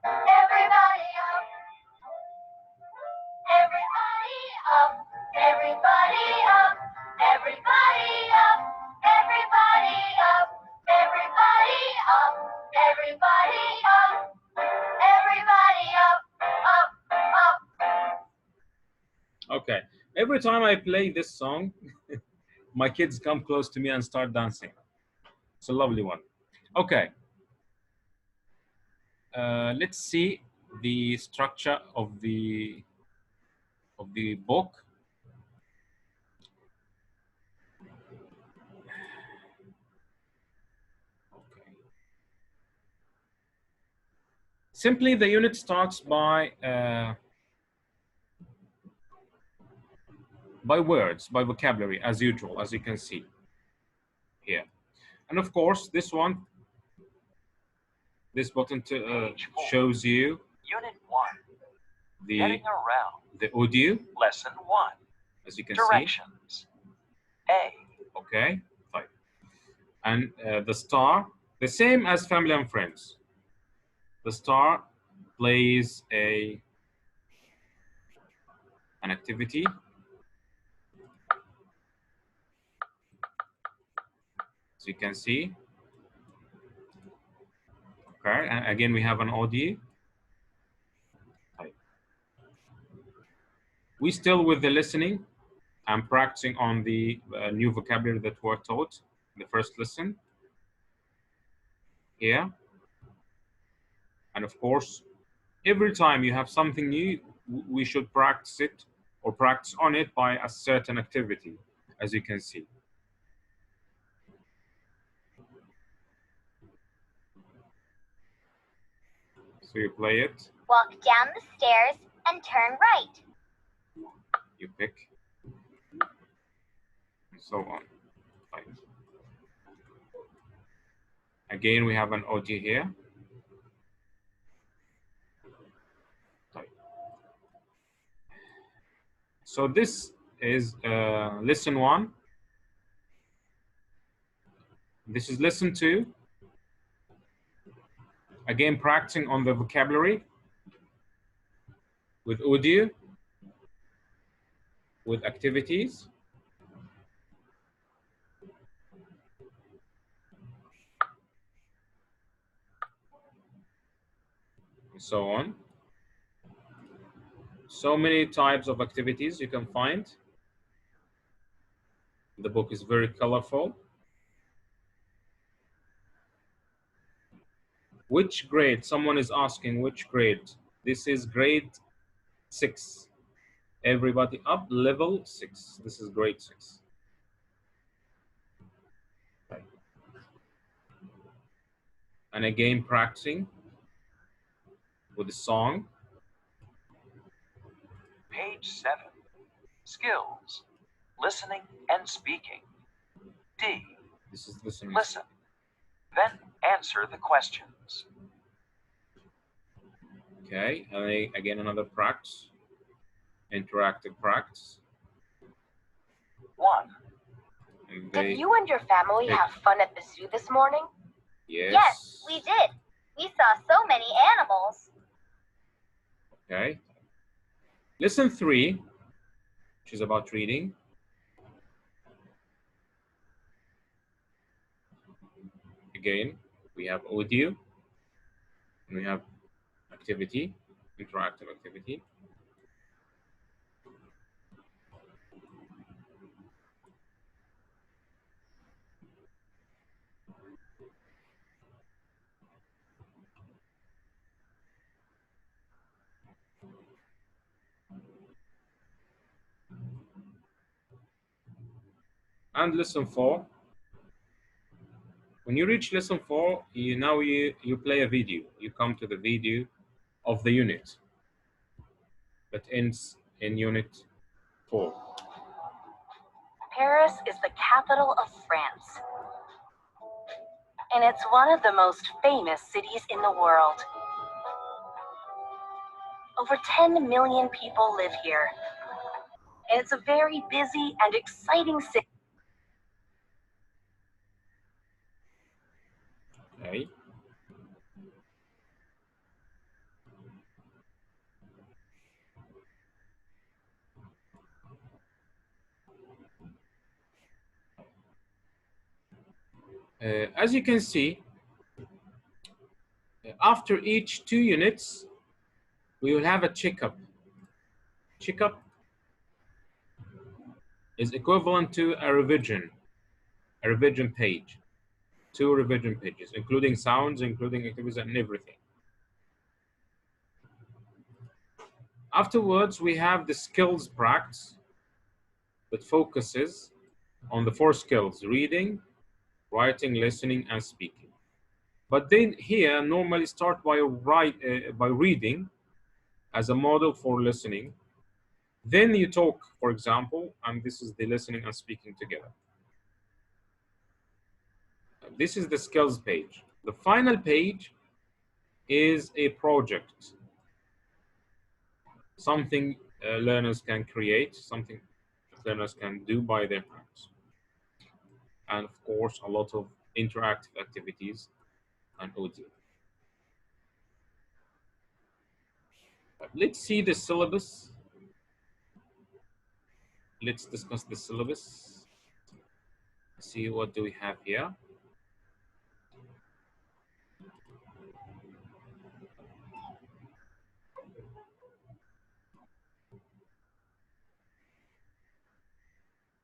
Everybody up. Everybody up. Everybody up. Everybody up. Everybody up. Everybody up. Everybody up. Everybody up. Up, up. Okay. Every time I play this song, my kids come close to me and start dancing. It's a lovely one. Okay. Let's see the structure of the book. Okay. Simply, the unit starts by words, by vocabulary, as usual, as you can see here. And of course, this button shows you Unit 1. Getting around. the audio, Lesson 1. as you can Directions. A. see. Okay, fine. And the star, the same as family and friends. The star plays an activity. As you can see. Okay, and again, we have an audio. We still with the listening and practicing on the new vocabulary that were taught in the first lesson here. And of course, every time you have something new, we should practice it or practice on it by a certain activity, as you can see. So you play it. Walk down the stairs and turn right. You pick, and so on. Fine. Again, we have an audio here. So this is lesson 1. This is lesson 2. Again, practicing on the vocabulary with audio, with activities. And so on. So many types of activities you can find. The book is very colorful. Which grade? Someone is asking which grade. This is grade 6. Everybody up, level 6. This is grade 6. Okay. And again, practicing with the song. Page 7. Skills. Listening and speaking. D. This is listening. Listen. Then answer the questions. Okay, and again, another practice. Interactive practice. 1. Did you and your family have fun at the zoo this morning? Yes. Yes, we did. We saw so many animals. Okay. Lesson 3, which is about reading. Again, we have audio, and we have activity, interactive activity. And lesson 4, When you reach lesson 4, you play a video. You come to the video of the unit that ends in unit 4. Paris is the capital of France, and it's one of the most famous cities in the world. Over 10 million people live here, and it's a very busy and exciting city. Okay. As you can see, after each 2 units, we will have a checkup. Checkup is equivalent to a revision page, 2 revision pages, including sounds, including activities and everything. Afterwards, we have the skills practice that focuses on the 4 skills: reading, writing, listening, and speaking. But then here, normally start by reading as a model for listening. Then you talk, for example, and this is the listening and speaking together. This is the skills page. The final page is a project, something learners can create, something learners can do by their hands. And of course, a lot of interactive activities and audio. Let's see the syllabus. Let's discuss the syllabus. See what do we have here.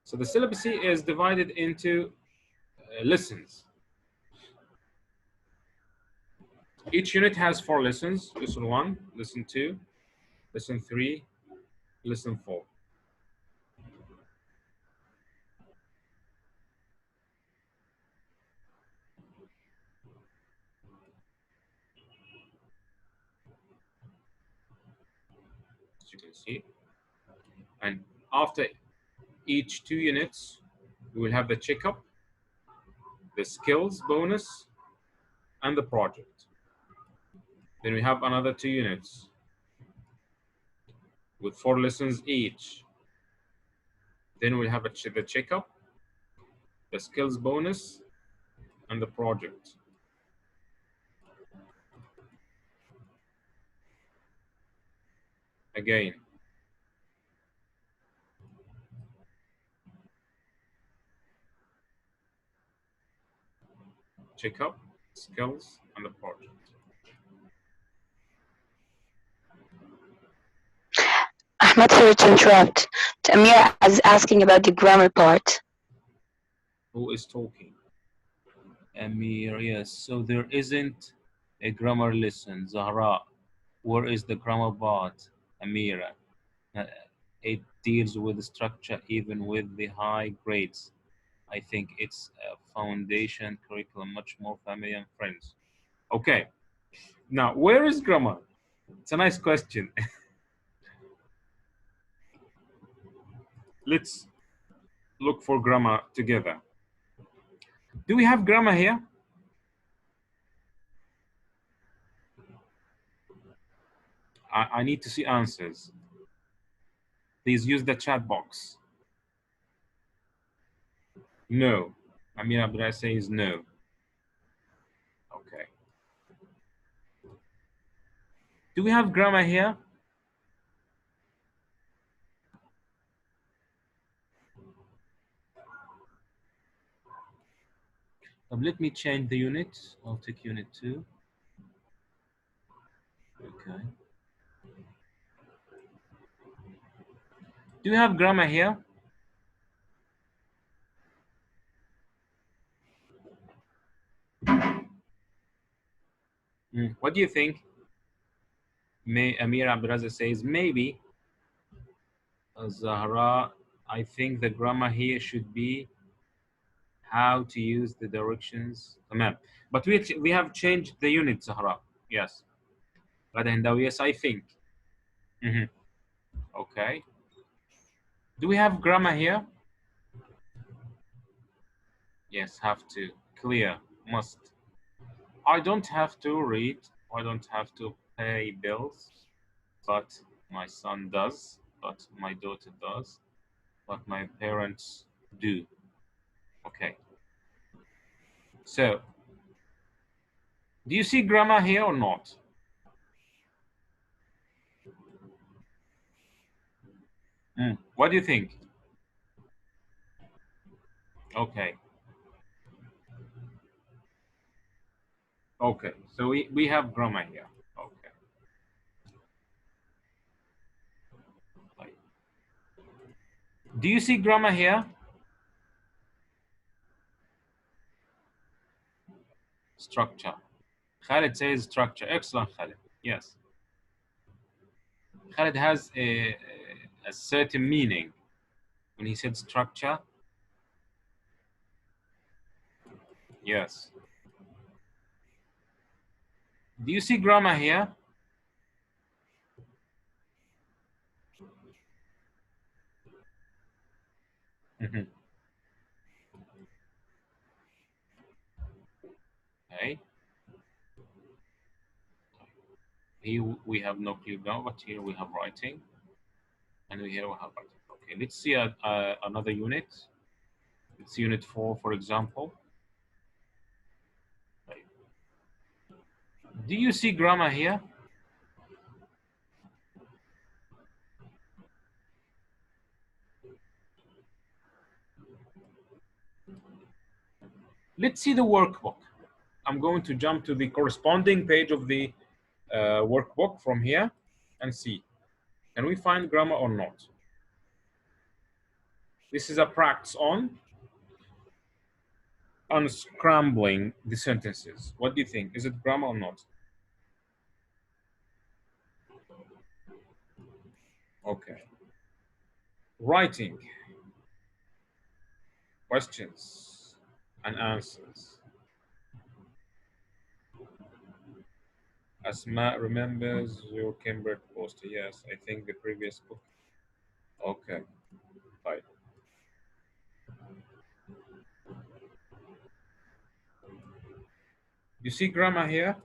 So the syllabus is divided into lessons. Each unit has 4 lessons: lesson 1, lesson 2, lesson 3, lesson 4. As you can see. And after each 2 units, we will have the checkup, the skills bonus, and the project. Then we have another 2 units with 4 lessons each. Then we'll have the checkup, the skills bonus, and the project. Again, checkup, skills, and the project. Ahmed, sorry to interrupt. Amir is asking about the grammar part. Who is talking? Amir, yes. So there isn't a grammar lesson. Zahra, where is the grammar part? Amira, it deals with structure even with the high grades. I think it's a foundation curriculum, much more family and friends. Okay, now where is grammar? It's a nice question. Let's look for grammar together. Do we have grammar here? I need to see answers. Please use the chat box. No. Amir Abdullah says no. Okay. Do we have grammar here? Let me change the unit. I'll take unit 2. Okay. Do you have grammar here? What do you think? Amir Abduraza says maybe. Zahra, I think the grammar here should be how to use the directions. تمام. But we have changed the unit, Zahra. Yes. غدا هنداوي. Yes, I think. Okay. Do we have grammar here? Yes, have to. Clear. Must. I don't have to read. I don't have to pay bills. But my son does. But my daughter does. But my parents do. Okay. So, do you see grammar here or not? What do you think? Okay. Okay, so we have grammar here. Okay. Do you see grammar here? Structure. Khaled says structure. Excellent, Khaled. Yes. Khaled has a certain meaning when he said structure. Yes. Do you see grammar here? Okay. Here we have no clear grammar, but here we have writing, and here we have writing. Okay, let's see another unit. It's unit 4, for example. Do you see grammar here? Let's see the workbook. I'm going to jump to the corresponding page of the workbook from here and see. Can we find grammar or not? This is a practice on unscrambling the sentences. What do you think? Is it grammar or not? Okay. Writing. Questions and answers. Asma remembers your Cambridge poster. Yes, I think the previous book. Okay. Fine. You see grammar here?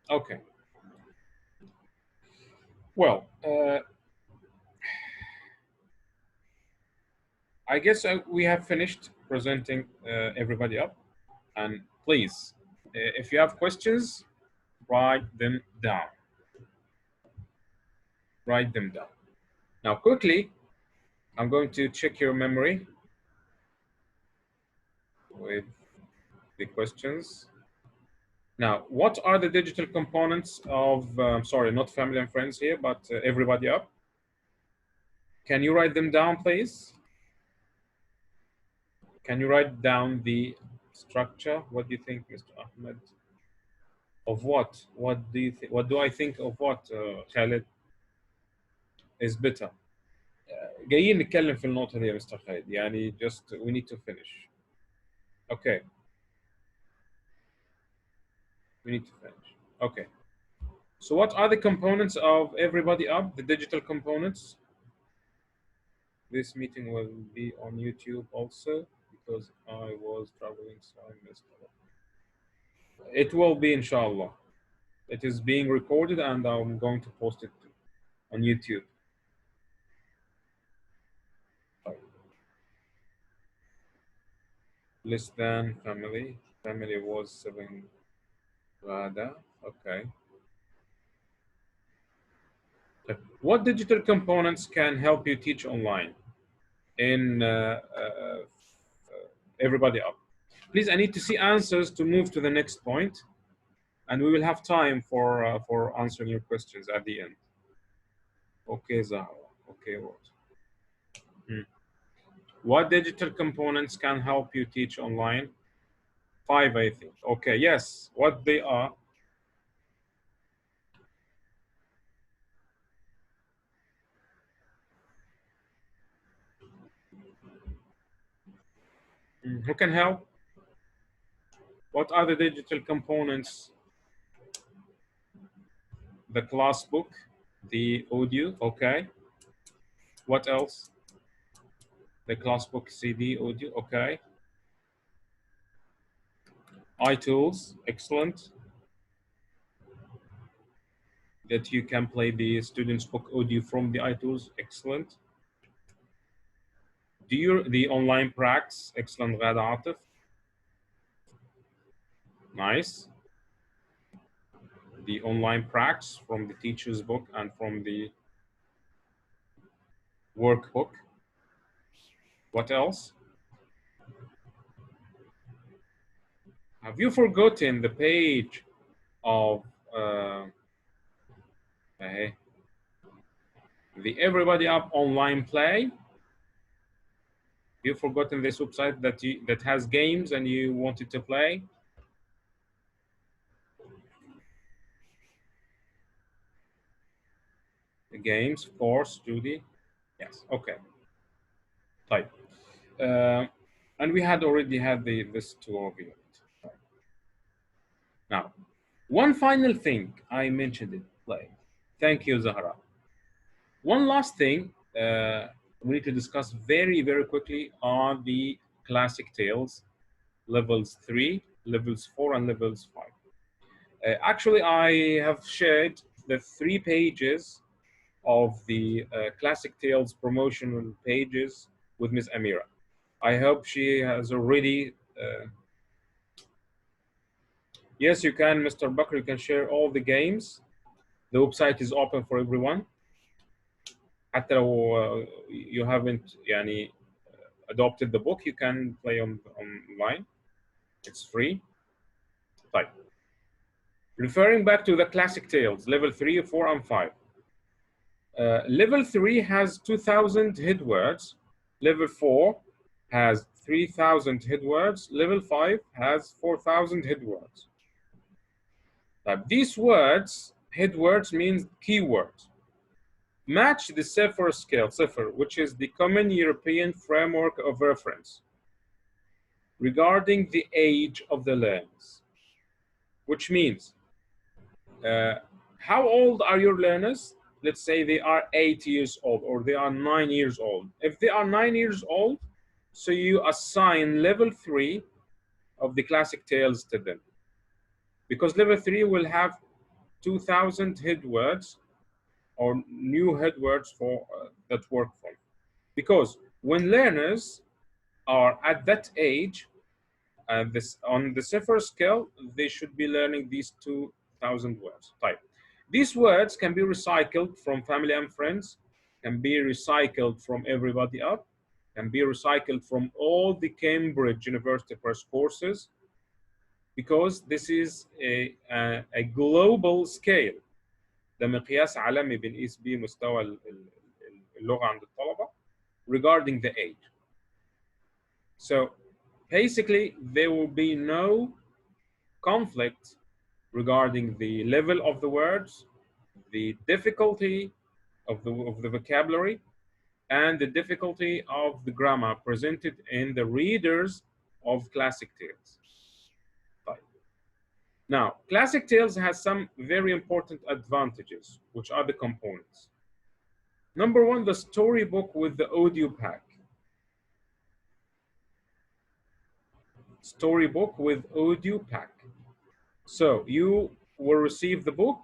Okay. Well, I guess we have finished presenting everybody up. And please, if you have questions, write them down. Write them down. Now, quickly, I'm going to check your memory with the questions. Now, what are the digital components of, sorry, not family and friends here, but everybody up? Can you write them down, please? Can you write down the structure? What do you think, Mr. Ahmed? Of what? What do you think? What do I think of what, Khaled? Is better. جايين نتكلم في النقطة دي يا مستر خالد. يعني just we need to finish. Okay. We need to finish. Okay. So what are the components of everybody up? The digital components. This meeting will be on YouTube also because I was traveling, so I missed it. It will be, inshallah. It is being recorded and I'm going to post it on YouTube. Less than family. Family was 7. Okay. What digital components can help you teach online? In everybody up. Please, I need to see answers to move to the next point, and we will have time for answering your questions at the end. Okay, Zahra. Okay, what? What digital components can help you teach online? 5, I think. Okay, yes. What they are? Who can help? What are the digital components? The class book, the audio, okay. What else? The class book, CD, audio, okay. iTools, excellent. That you can play the student's book audio from the iTools, excellent. The online practice, excellent, Ghada Atif. Nice. The online practice from the teacher's book and from the workbook. What else? Have you forgotten the page of the Everybody Up online play? You've forgotten this website that has games and you wanted to play? The games, of course, Judy. Yes, okay. Type. And we had already had this tour of it. Now, one final thing, I mentioned it, play. Thank you, Zahra. One last thing we need to discuss very, very quickly are the classic tales, levels 3, levels 4, and levels 5. Actually, I have shared the 3 pages of the Classic Tales promotional pages with Ms. Amira. I hope she has already. Yes, you can, Mr. Bakr, you can share all the games. The website is open for everyone. حتى لو you haven't adopted the book, you can play online. It's free. Right. Referring back to the Classic Tales, level 3, 4, and 5. Level 3 has 2,000 hit words. Level 4 has 3,000 hit words. Level 5 has 4,000 hit words. These words, hit words means keywords. Match the CIFAR scale, CIFAR, which is the Common European Framework of Reference, regarding the age of the learners, which means how old are your learners? Let's say they are 8 years old or they are 9 years old. If they are 9 years old, so you assign level 3 of the Classic Tales to them, because level 3 will have 2,000 hit words or new head words for that work for. Because when learners are at that age, on the CIFAR scale, they should be learning these 2,000 words. Type. These words can be recycled from family and friends, can be recycled from Everybody Up, can be recycled from all the Cambridge University Press courses, because this is a global scale. ده مقياس عالمي بنقيس بيه مستوى اللغة عند الطلبة regarding the age. So basically there will be no conflict regarding the level of the words, the difficulty of the vocabulary, and the difficulty of the grammar presented in the readers of Classic Tales. Now, Classic Tales has some very important advantages, which are the components. Number one, the storybook with the audio pack. Storybook with audio pack. So you will receive the book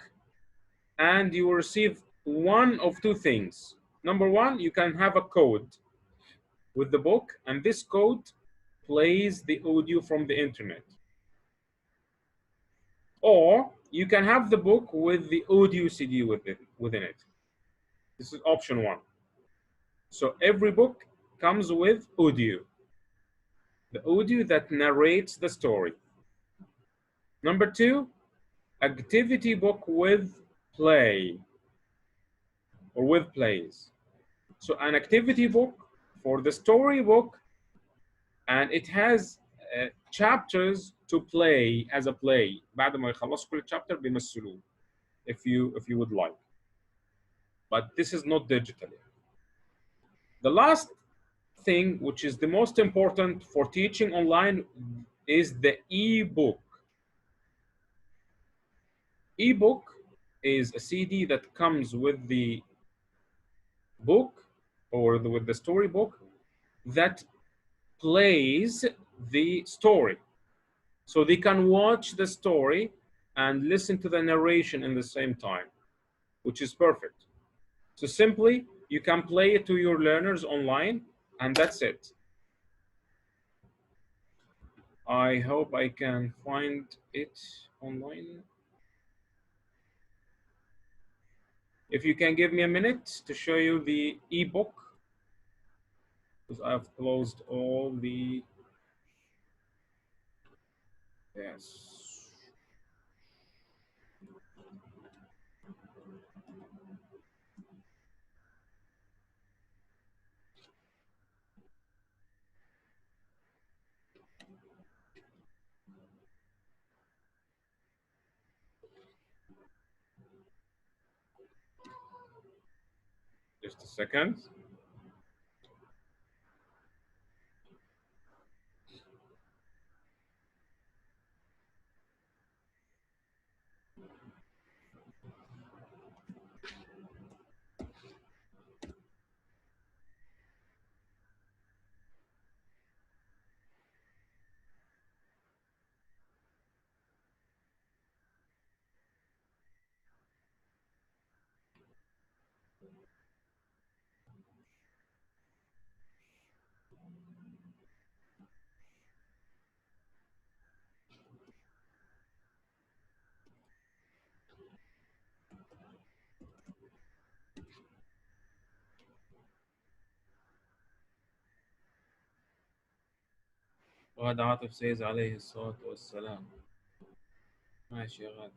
and you will receive one of two things. Number one, you can have a code with the book, and this code plays the audio from the internet. Or you can have the book with the audio CD within it. This is option one. So every book comes with audio. The audio that narrates the story. Number two, activity book with play or with plays. So an activity book for the storybook, and it has chapters to play as a play. بعد ما يخلصوا كل chapter بيمثلوه if you would like. But this is not digital. The last thing which is the most important for teaching online is the e-book. E-book is a CD that comes with the book or with the storybook that plays the story. So they can watch the story and listen to the narration in the same time, which is perfect. So simply, you can play it to your learners online, and that's it. I hope I can find it online. If you can give me a minute to show you the ebook, because I've closed all the, yes. Just a second. وهذا عاطف says عليه الصلاة والسلام. ماشي يا غالي.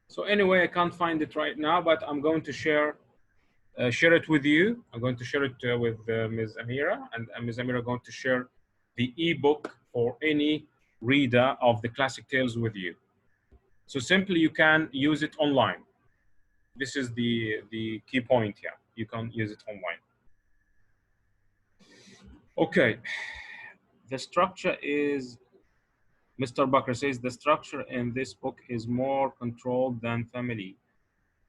So anyway, I can't find it right now, but I'm going to share it with you. I'm going to share it with Ms. Amira, and Ms. Amira going to share the ebook for any reader of the classic tales with you. So simply you can use it online. This is the key point here. You can use it online. Okay, the structure is, Mr. Bakr says, the structure in this book is more controlled than family.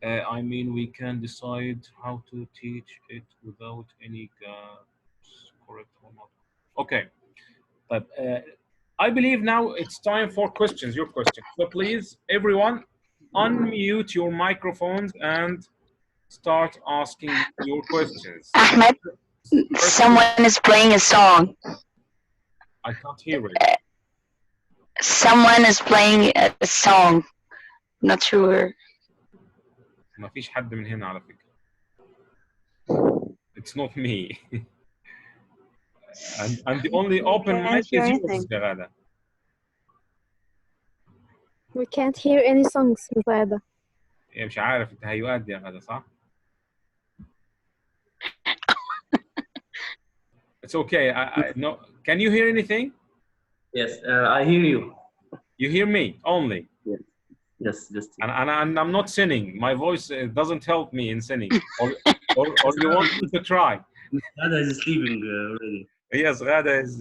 I mean, we can decide how to teach it without any gaps, correct or not? Okay, but I believe now it's time for questions, your questions. So please, everyone, unmute your microphones and start asking your questions. Ahmed, someone is playing a song. I can't hear it. Someone is playing a song. Not sure. ما فيش حد من هنا على فكرة. It's not me. and the only open mic is yours, Ghada. We can't hear any songs in Ghada. مش عارف التهيؤات دي يا غادة صح؟ It's okay. No. Can you hear anything? Yes, I hear you. You hear me only? Yes. Yes, just. And I'm not singing. My voice doesn't help me in singing. or you want me to try? Ghada is sleeping already. Yes, Ghada is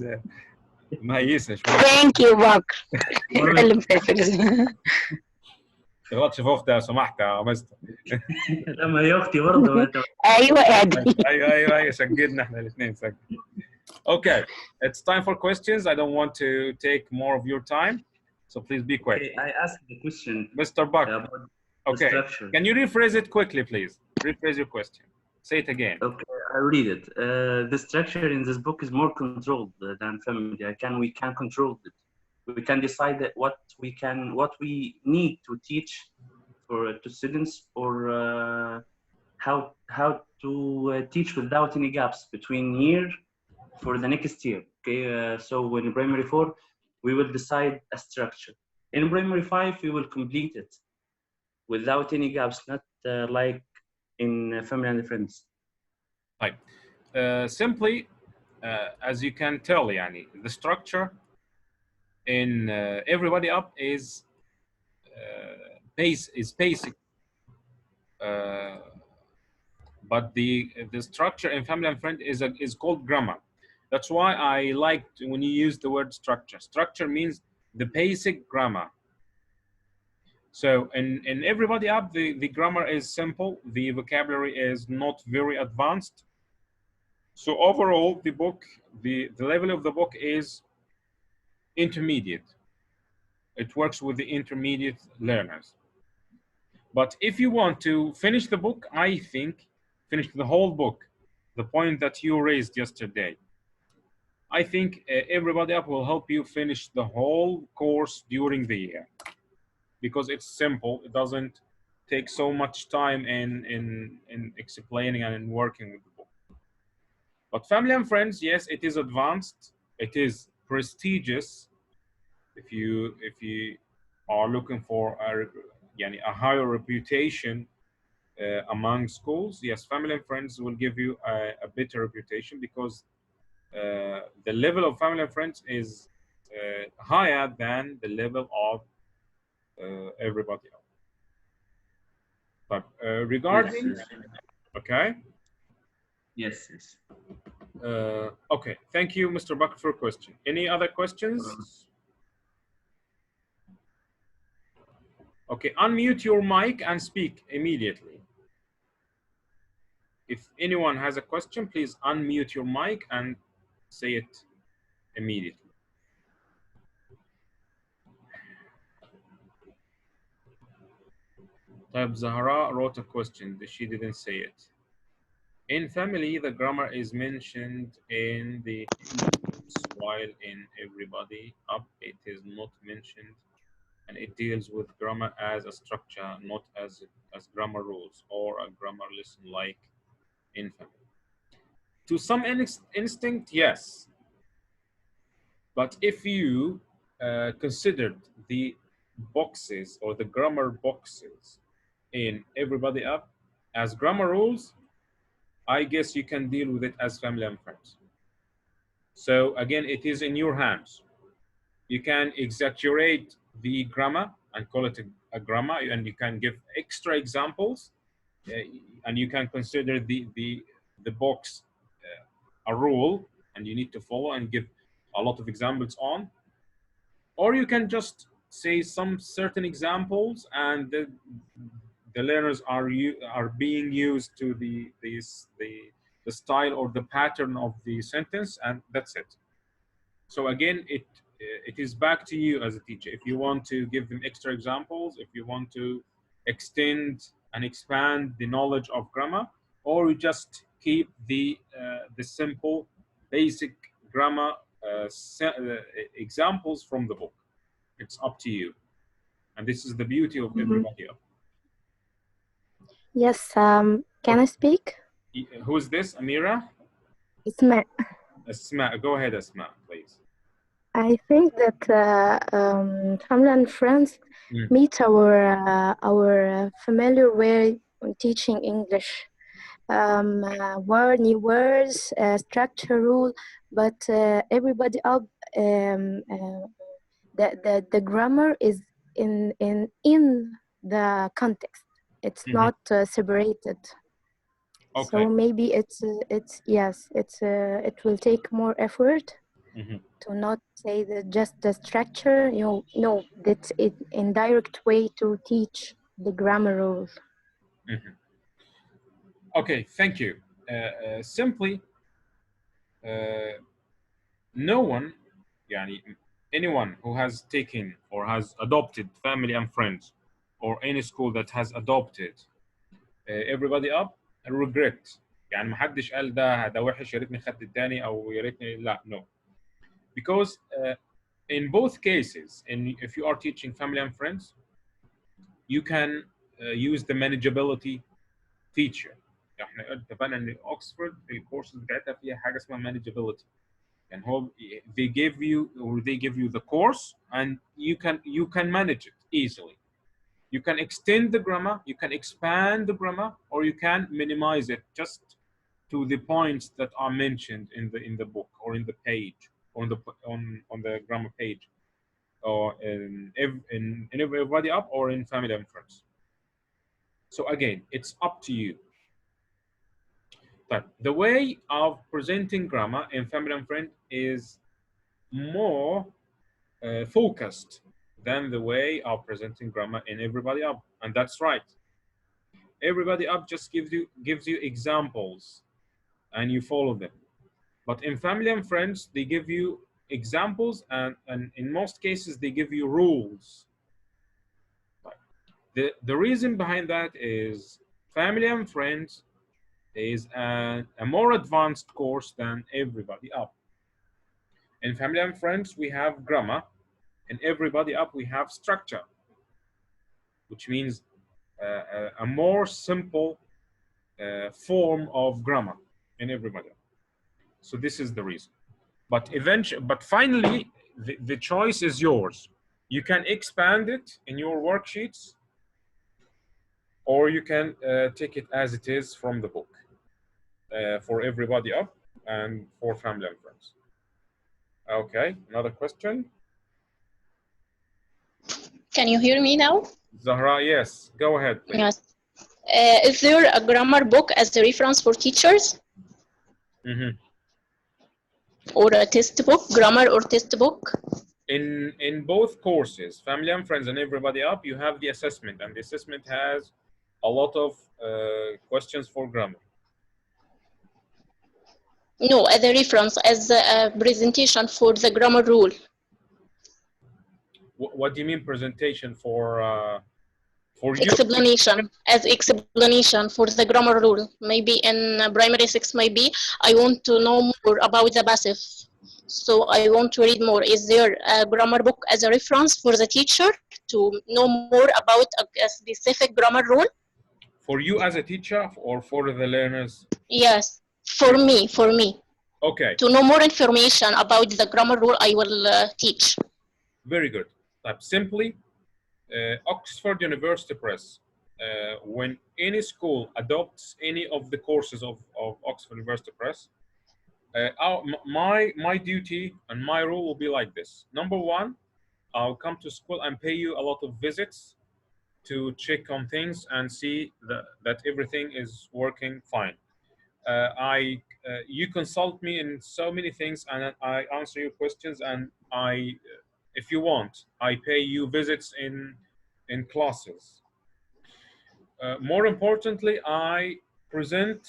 مهيسة شوية. Thank you, Bakr. اتكلم فارس. تغلطش في اختها سمحت يا مستر. لما هي اختي برضه. ايوه قاعد. ايوه سجلنا احنا الاثنين سجل. Okay, it's time for questions. I don't want to take more of your time, so please be quick. Okay, I asked the question. Mr. Buck. Okay, can you rephrase it quickly, please? Rephrase your question. Say it again. Okay, I read it. The structure in this book is more controlled than family. We can control it. We can decide that what we need to teach to students, or how to teach without any gaps between year for the next year. Okay, so in primary 4, we will decide a structure. In primary 5, we will complete it without any gaps, not like in family and friends. Right. Simply, as you can tell, the structure in Everybody Up is basic, but the structure in Family and Friend is called grammar. That's why I liked when you use the word structure. Structure means the basic grammar. So in Everybody Up, the grammar is simple. The vocabulary is not very advanced. So overall, the book, the level of the book is intermediate. It works with the intermediate learners. But if you want to finish the book, I think finish the whole book, the point that you raised yesterday, I think Everybody Up will help you finish the whole course during the year, because it's simple. It doesn't take so much time in explaining and in working with the book. But Family and Friends, yes, it is advanced. It is prestigious. If you are looking for a higher reputation among schools, yes, Family and Friends will give you a better reputation, because the level of Family and Friends is higher than the level of Everybody Else. But regarding, Yes. okay. Yes, yes. Okay, thank you, Mr. Bakr, for question. Any other questions? Okay, unmute your mic and speak immediately. If anyone has a question, please unmute your mic and say it immediately. Zahra wrote a question, she didn't say it. In Family, the grammar is mentioned in the while in Everybody Up, it is not mentioned, and it deals with grammar as a structure, not as grammar rules or a grammar lesson like in Family. To some instinct, yes. But if you considered the boxes or the grammar boxes in Everybody Up as grammar rules, I guess you can deal with it as Family and Friends. So again, it is in your hands. You can exaggerate the grammar and call it a grammar, and you can give extra examples, and you can consider the box a rule, and you need to follow and give a lot of examples on. Or you can just say some certain examples, and the learners are being used to the style or the pattern of the sentence, and that's it. So again, it is back to you as a teacher. If you want to give them extra examples, if you want to extend and expand the knowledge of grammar, or you just keep the simple, basic grammar examples from the book. It's up to you. And this is the beauty of Everybody Up. Yes, can I speak? Who is this, Amira? Isma. Asma, go ahead, Asma, please. I think that Family and Friends meet our familiar way of teaching English. New words, structure, rule, but Everybody Up, the grammar is in the context. It's not separated. Okay. So maybe it will take more effort to not say just the structure. No, that's it indirect way to teach the grammar rules. Okay, thank you. Simply, no one, anyone who has taken or has adopted Family and Friends, or any school that has adopted Everybody Up, regret. يعني ما حدش قال ده وحش يا ريتني خدت الثاني او يا ريتني لا, no. Because in both cases, if you are teaching Family and Friends, you can use the manageability feature. احنا اتفقنا ان اوكسفورد الكورسز بتاعتها فيها حاجه اسمها manageability. And they give you the course, and you can manage it easily. You can extend the grammar, you can expand the grammar, or you can minimize it just to the points that are mentioned in the book or in the page, on the grammar page. or in Everybody Up or in Family and Friends. So again, it's up to you. But the way of presenting grammar in Family and Friend is more focused than the way of presenting grammar in Everybody Up, and that's right. Everybody Up just gives you examples, and you follow them. But in Family and Friends, they give you examples, and in most cases, they give you rules. The reason behind that is Family and Friends is a more advanced course than Everybody Up. In Family and Friends, we have grammar. In Everybody Up, we have structure, which means a more simple form of grammar in Everybody Up. So this is the reason. But finally, the choice is yours. You can expand it in your worksheets, or you can take it as it is from the book for Everybody Up and for Family and Friends. Okay, another question. Can you hear me now? Zahra, yes, go ahead, please. Yes. Is there a grammar book as a reference for teachers? Mm-hmm. Or a test book, grammar or test book? In both courses, Family and Friends and Everybody Up, you have the assessment, and the assessment has a lot of questions for grammar. No, as a reference, as a presentation for the grammar rule. What do you mean presentation for you? Explanation, as explanation for the grammar rule. Maybe in primary 6, maybe I want to know more about the passive. So I want to read more. Is there a grammar book as a reference for the teacher to know more about a specific grammar rule? For you as a teacher or for the learners? Yes, for me. Okay. To know more information about the grammar rule I will teach. Very good. Simply, Oxford University Press, when any school adopts any of the courses of Oxford University Press, my duty and my rule will be like this. Number one, I'll come to school and pay you a lot of visits to check on things and see that everything is working fine. You consult me in so many things, and I answer your questions, and if you want, I pay you visits in classes. More importantly, I present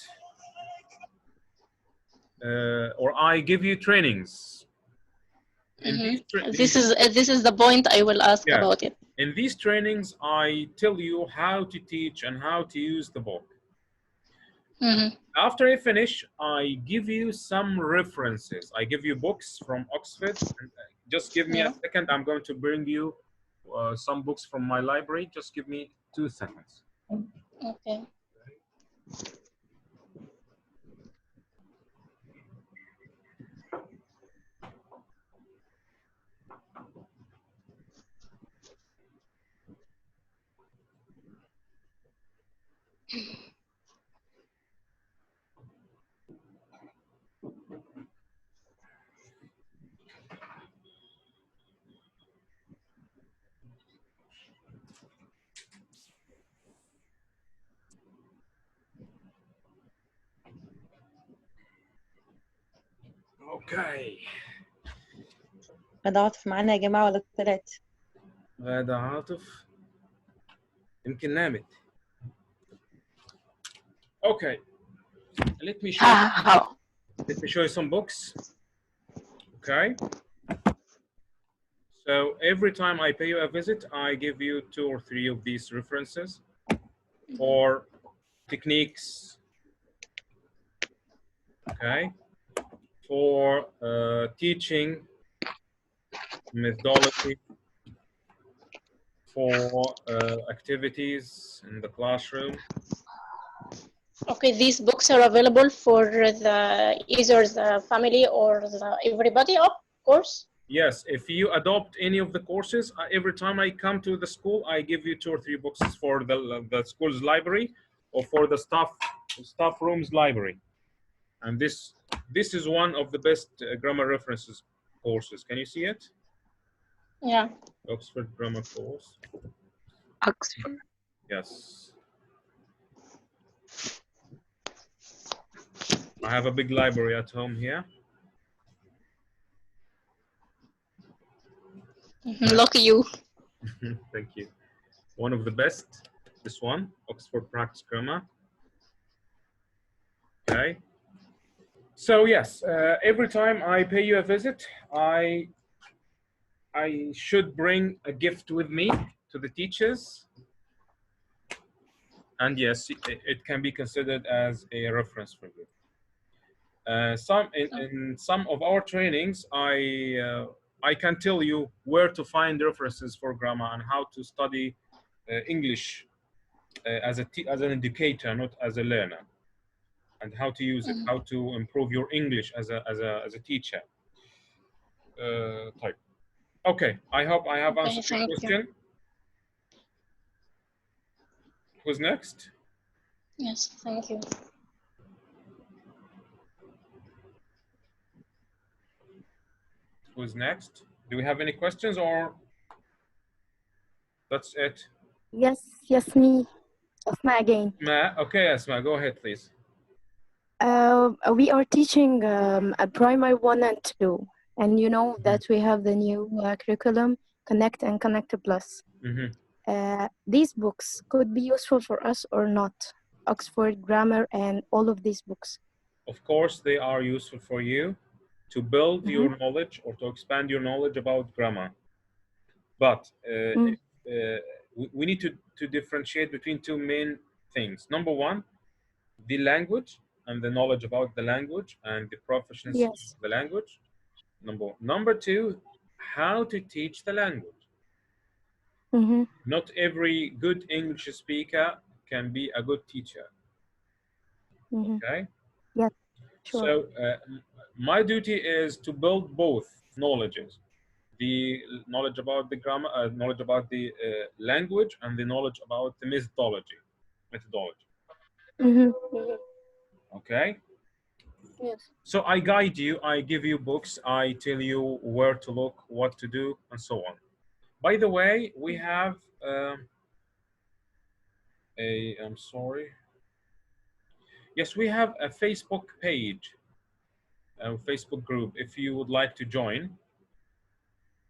or I give you trainings. This is the point I will ask about it. In these trainings, I tell you how to teach and how to use the book. After I finish, I give you some references. I give you books from Oxford. Just give me a second. I'm going to bring you some books from my library. Just give me 2 seconds. Okay. اوكي. غادة عاطف معانا يا جماعة ولا طلعت؟ غادة عاطف يمكن نامت. Okay. Let me show you some books. Okay. So every time I pay you a visit, I give you 2 or 3 of these references or techniques. Okay. For teaching methodology, for activities in the classroom. Okay, these books are available for either the family or the Everybody Up course? Yes, if you adopt any of the courses, every time I come to the school, I give you 2 or 3 books for the school's library or for the staff room's library. And this is one of the best grammar references courses. Can you see it? Yeah. Oxford Grammar Course. Oxford. Yes. I have a big library at home here. Lucky you. Thank you. One of the best, this one, Oxford Practice Grammar. Okay. So yes, every time I pay you a visit, I should bring a gift with me to the teachers. And yes, it can be considered as a reference for you. In some of our trainings, I can tell you where to find references for grammar and how to study English as an educator, not as a learner, and how to use it, how to improve your English as a teacher. Type. Okay, I hope I have answered your question. Who's next? Yes, thank you. Who's next? Do we have any questions or that's it? Yes, me. Asma again. Okay, Asma, go ahead, please. We are teaching a primary 1 and 2, and you know that we have the new curriculum, Connect and Connect Plus. These books could be useful for us or not, Oxford Grammar and all of these books. Of course, they are useful for you to build your knowledge or to expand your knowledge about grammar. But we need to differentiate between two main things. Number one, the language and the knowledge about the language and the proficiency of the language. Number two, how to teach the language. Not every good English speaker can be a good teacher. Okay? Yeah, sure. So my duty is to build both knowledges. The knowledge about the grammar, knowledge about the language, and the knowledge about the methodology. Okay? Yes. So I guide you, I give you books, I tell you where to look, what to do, and so on. By the way, we have I'm sorry. Yes, we have a Facebook page, a Facebook group, if you would like to join.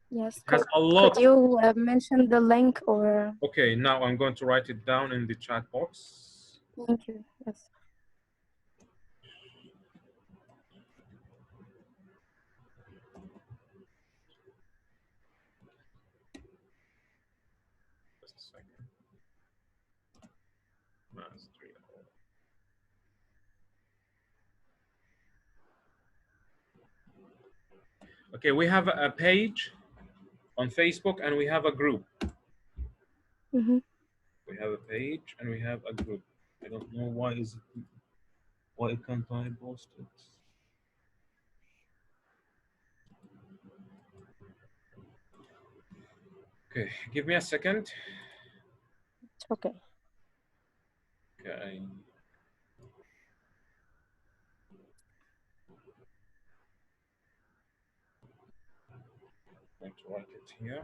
Yes, It has a lot. Could you mention the link or? Okay, now I'm going to write it down in the chat box. Thank you. Yes. Just a second. Okay, we have a page on Facebook and we have a group. We have a page and we have a group. I don't know why can't I post it? Okay, give me a second. Okay. Okay. I'm going to write it here.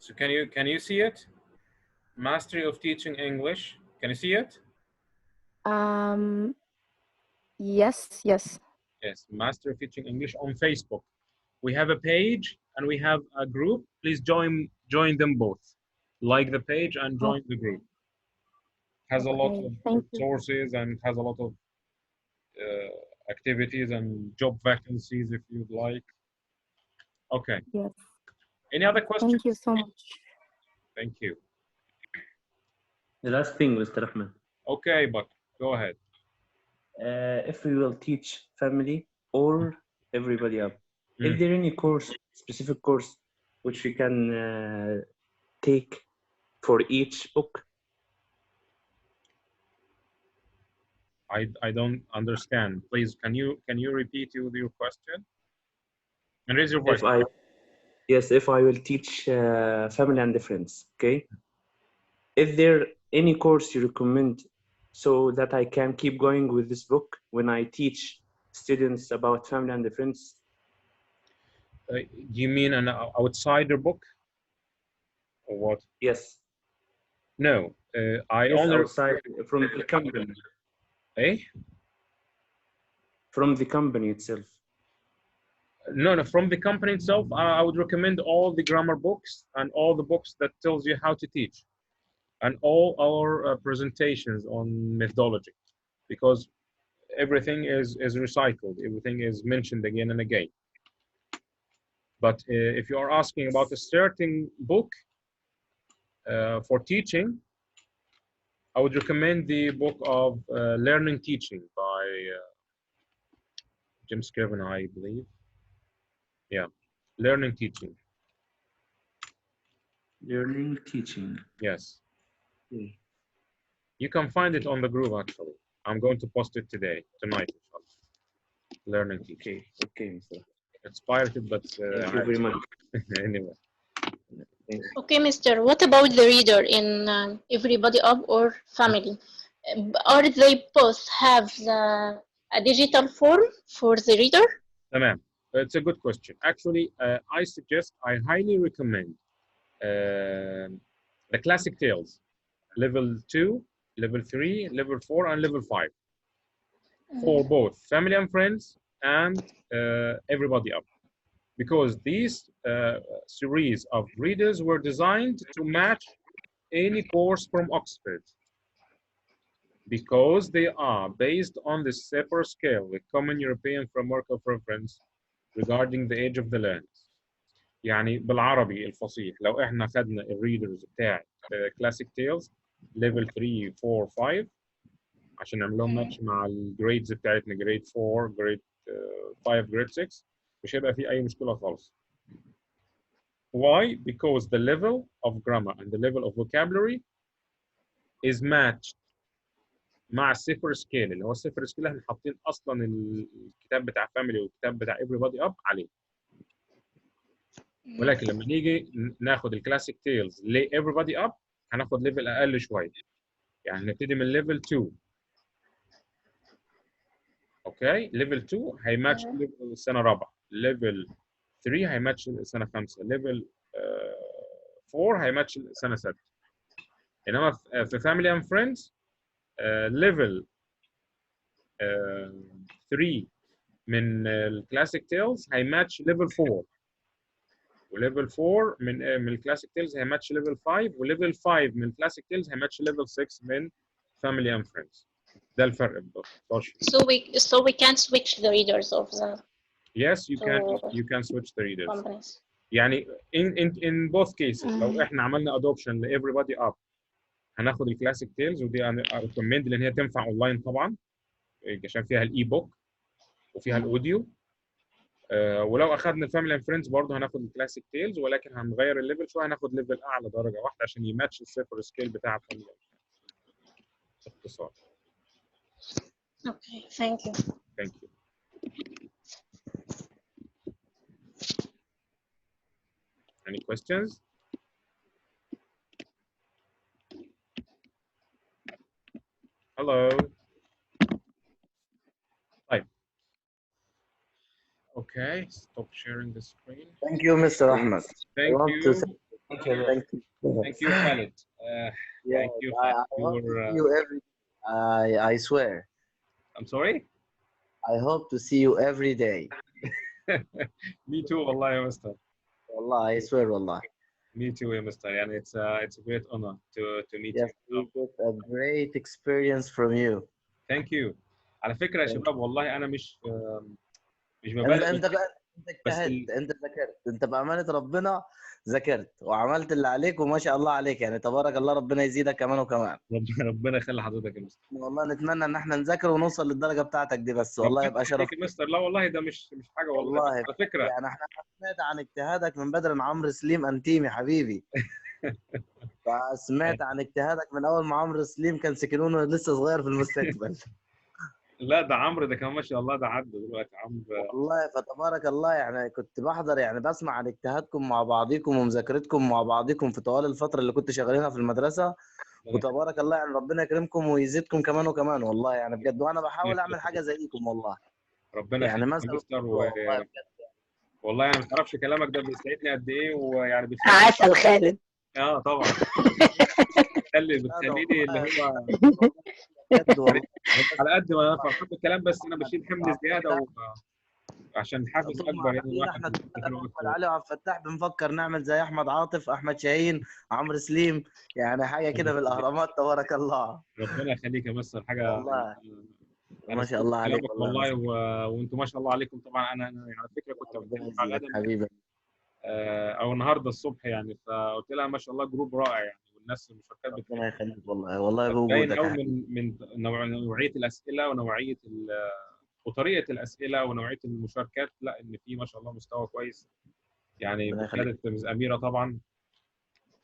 So can you see it? Mastery of Teaching English. Can you see it? Yes. Yes, Mastery of Teaching English on Facebook. We have a page and we have a group. Please join them both. Like the page and join the group. Has a lot of sources and has a lot of activities and job vacancies if you'd like. Okay. Yes. Any other questions? Thank you so much. Thank you. The last thing, Mr. Ahmed. Okay, but go ahead. If we will teach family or everybody up, is there any course, specific course, which we can take for each book? I don't understand. Please, can you repeat your question? And raise your voice. If I will teach family and friends, okay? Is there any course you recommend so that I can keep going with this book when I teach students about family and friends? You mean an outsider book, or what? Yes. No, I only outside from the company. Eh? From the company itself. No, from the company itself, I would recommend all the grammar books and all the books that tells you how to teach, and all our presentations on methodology, because everything is recycled, everything is mentioned again and again. But if you are asking about a certain book for teaching, I would recommend the book of Learning Teaching by Jim Scriven, I believe. Yeah, Learning Teaching. Learning Teaching. Yes. You can find it on the group, actually. I'm going to post it tonight. Learning Teaching. Okay, Mr. It's pirated, but thank you very much. Anyway. Okay, Mr. What about the reader in Everybody Up or Family? Are they both have a digital form for the reader? Ma'am, it's a good question. Actually, I highly recommend the classic tales, level 2, level 3, level 4, and level 5 for both family and friends and Everybody Up, because these series of readers were designed to match any course from Oxford, because they are based on the SEPR scale, the Common European Framework of Reference regarding the age of the lands. يعني بالعربي الفصيح لو احنا خدنا الريدرز بتاع كلاسيك تيلز ليفل 3 4 5 عشان نعمل لهم ماتش مع الجريدز بتاعتنا جريد 4 جريد 5 جريد 6 مش هيبقى في اي مشكله خالص. Why? Because the level of grammar and the level of vocabulary is matched مع الصفر سكيل، اللي هو الصفر سكيل احنا حاطين اصلا الكتاب بتاع فاميلي والكتاب بتاع everybody up عليه. ولكن لما نيجي ناخد الكلاسيك تيلز ل everybody up هناخد ليفل اقل شويه، يعني نبتدي من ليفل 2. اوكي، ليفل 2 هيماتش السنه الرابعه، ليفل 3 هيماتش السنه 5، ليفل 4 هيماتش السنه 6. انما في فاميلي اند فريندز ليفل 3 من الكلاسيك تيلز هيماتش ليفل 4، وليفل 4 من الكلاسيك تيلز هيماتش ليفل 5، وليفل 5 من الكلاسيك تيلز هيماتش ليفل 6 من فاميلي اند فريندز. ده الفرق بالضبط. So we can switch the readers of the. Yes, you can switch the readers. Companies. يعني in both cases لو احنا عملنا adoption ل everybody up هناخد الكلاسيك تيلز، ودي انا recommend لان هي تنفع اونلاين طبعا عشان فيها الاي بوك وفيها الاوديو. ولو اخذنا الفاميلي اند فريندز برضه هناخد الكلاسيك تيلز، ولكن هنغير الليفل شويه، هناخد ليفل اعلى درجه واحده عشان يماتش الصفر سكيل بتاع الفاميلي. باختصار. Okay, thank you. Thank you. Any questions? Hello. Hi. Okay, stop sharing the screen. Thank you, Mr. Ahmed. Thank you. Thank you. Thank you, Khalid. Thank you. I swear. I'm sorry? I hope to see you every day. Me too, والله يا مستر. والله, I swear, والله. Me too, يا مستر. And it's a great honor to meet you. Yes, we get a great experience from you. Thank you. على فكرة يا شباب والله أنا مش ببالغ. اجتهدت، انت ذاكرت، انت بامانه ربنا ذاكرت وعملت اللي عليك وما شاء الله عليك، يعني تبارك الله، ربنا يزيدك كمان وكمان. ربنا يخلي حضرتك يا مستر. والله نتمنى ان احنا نذاكر ونوصل للدرجه بتاعتك دي، بس والله ربنا يبقى شرف. يخليك يا مستر. لا والله ده مش حاجه والله، بس والله على فكره يعني احنا سمعت عن اجتهادك من بدر عمرو سليم انتيمي حبيبي. فسمعت عن اجتهادك من اول ما عمرو سليم كان سكنونه لسه صغير في المستقبل. لا ده عمرو ده كمان ما شاء الله، ده عدى دلوقتي عمرو. والله فتبارك الله، يعني كنت بحضر، يعني بسمع عن اجتهادكم مع بعضكم ومذاكرتكم مع بعضكم في طوال الفتره اللي كنت شغالينها في المدرسه، وتبارك الله يعني ربنا يكرمكم ويزيدكم كمان وكمان والله، يعني بجد، وانا بحاول اعمل حاجه زيكم والله. ربنا يعني يخليك يا مثلا مستر والله بجد. والله انا ما تعرفش كلامك ده بيسعدني قد ايه، ويعني بتخلي عسل خالد. طبعا بتخليني اللي هو بجد والله. على قد ما انا فرحان بالكلام، بس انا بشيل حمل زياده عشان حافز طول ما اكبر، يعني قاعدين الواحد احمد يذاكر احمد اكتر. علي وعبد الفتاح بنفكر نعمل زي احمد عاطف، احمد شاهين، عمرو سليم، يعني حاجه كده بالاهرامات تبارك الله. ربنا يخليك يا مستر. حاجه والله انا ما شاء سمعت الله عليك كلامك والله. والله، وانتم ما شاء الله عليكم طبعا. انا على فكره كنت ربنا بتكلم مع يزيدك غدا حبيبي. او النهارده الصبح يعني، فقلت لها ما شاء الله جروب رائع يعني، والناس المشاركات ربنا بتاعتهم يخليك والله، والله باين بوجودك يا قوي حبيبي. من نوعيه الاسئله ونوعيه وطريقه الاسئله ونوعيه المشاركات. لا ان في ما شاء الله مستوى كويس يعني، ربنا يخليك. بقياده مس اميره طبعا.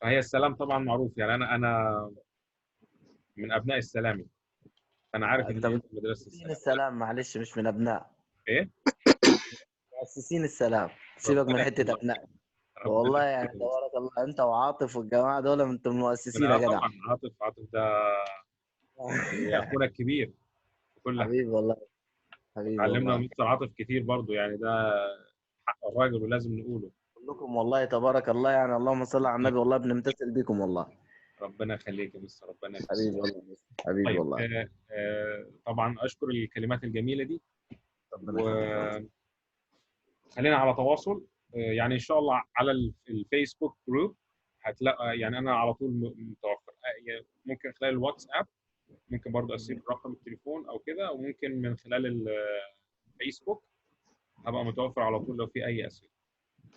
فهي السلام طبعا معروف يعني، انا من ابناء السلامي، انا عارف انت ان هي من مدرسه مؤسسين السلام. السلام، معلش مش من ابناء، ايه مؤسسين السلام، سيبك من ربنا حته يخليك. ابناء. ربنا والله يعني يخليك يا مستر. تبارك الله، انت وعاطف والجماعه دول انتم المؤسسين يا جدع. طبعا عاطف ده يعني اخونا الكبير في كل حاجه. حبيبي والله، حبيبي اتعلمنا من والله. مستر عاطف كتير برضو يعني، ده حق الراجل ولازم نقوله. كلكم والله تبارك الله، يعني اللهم صل على النبي، والله بنمتثل بكم والله. ربنا يخليك يا مستر، ربنا يخليك. حبيبي والله، حبيبي طيب والله. طبعا اشكر الكلمات الجميله دي، ربنا يخليك. وخلينا على تواصل. يعني ان شاء الله على الفيسبوك جروب هتلاقي، يعني انا على طول متوفر. يعني ممكن خلال الواتساب، ممكن برضه اسيب رقم التليفون او كده، وممكن من خلال الفيسبوك هبقى متوفر على طول لو في اي اسئله.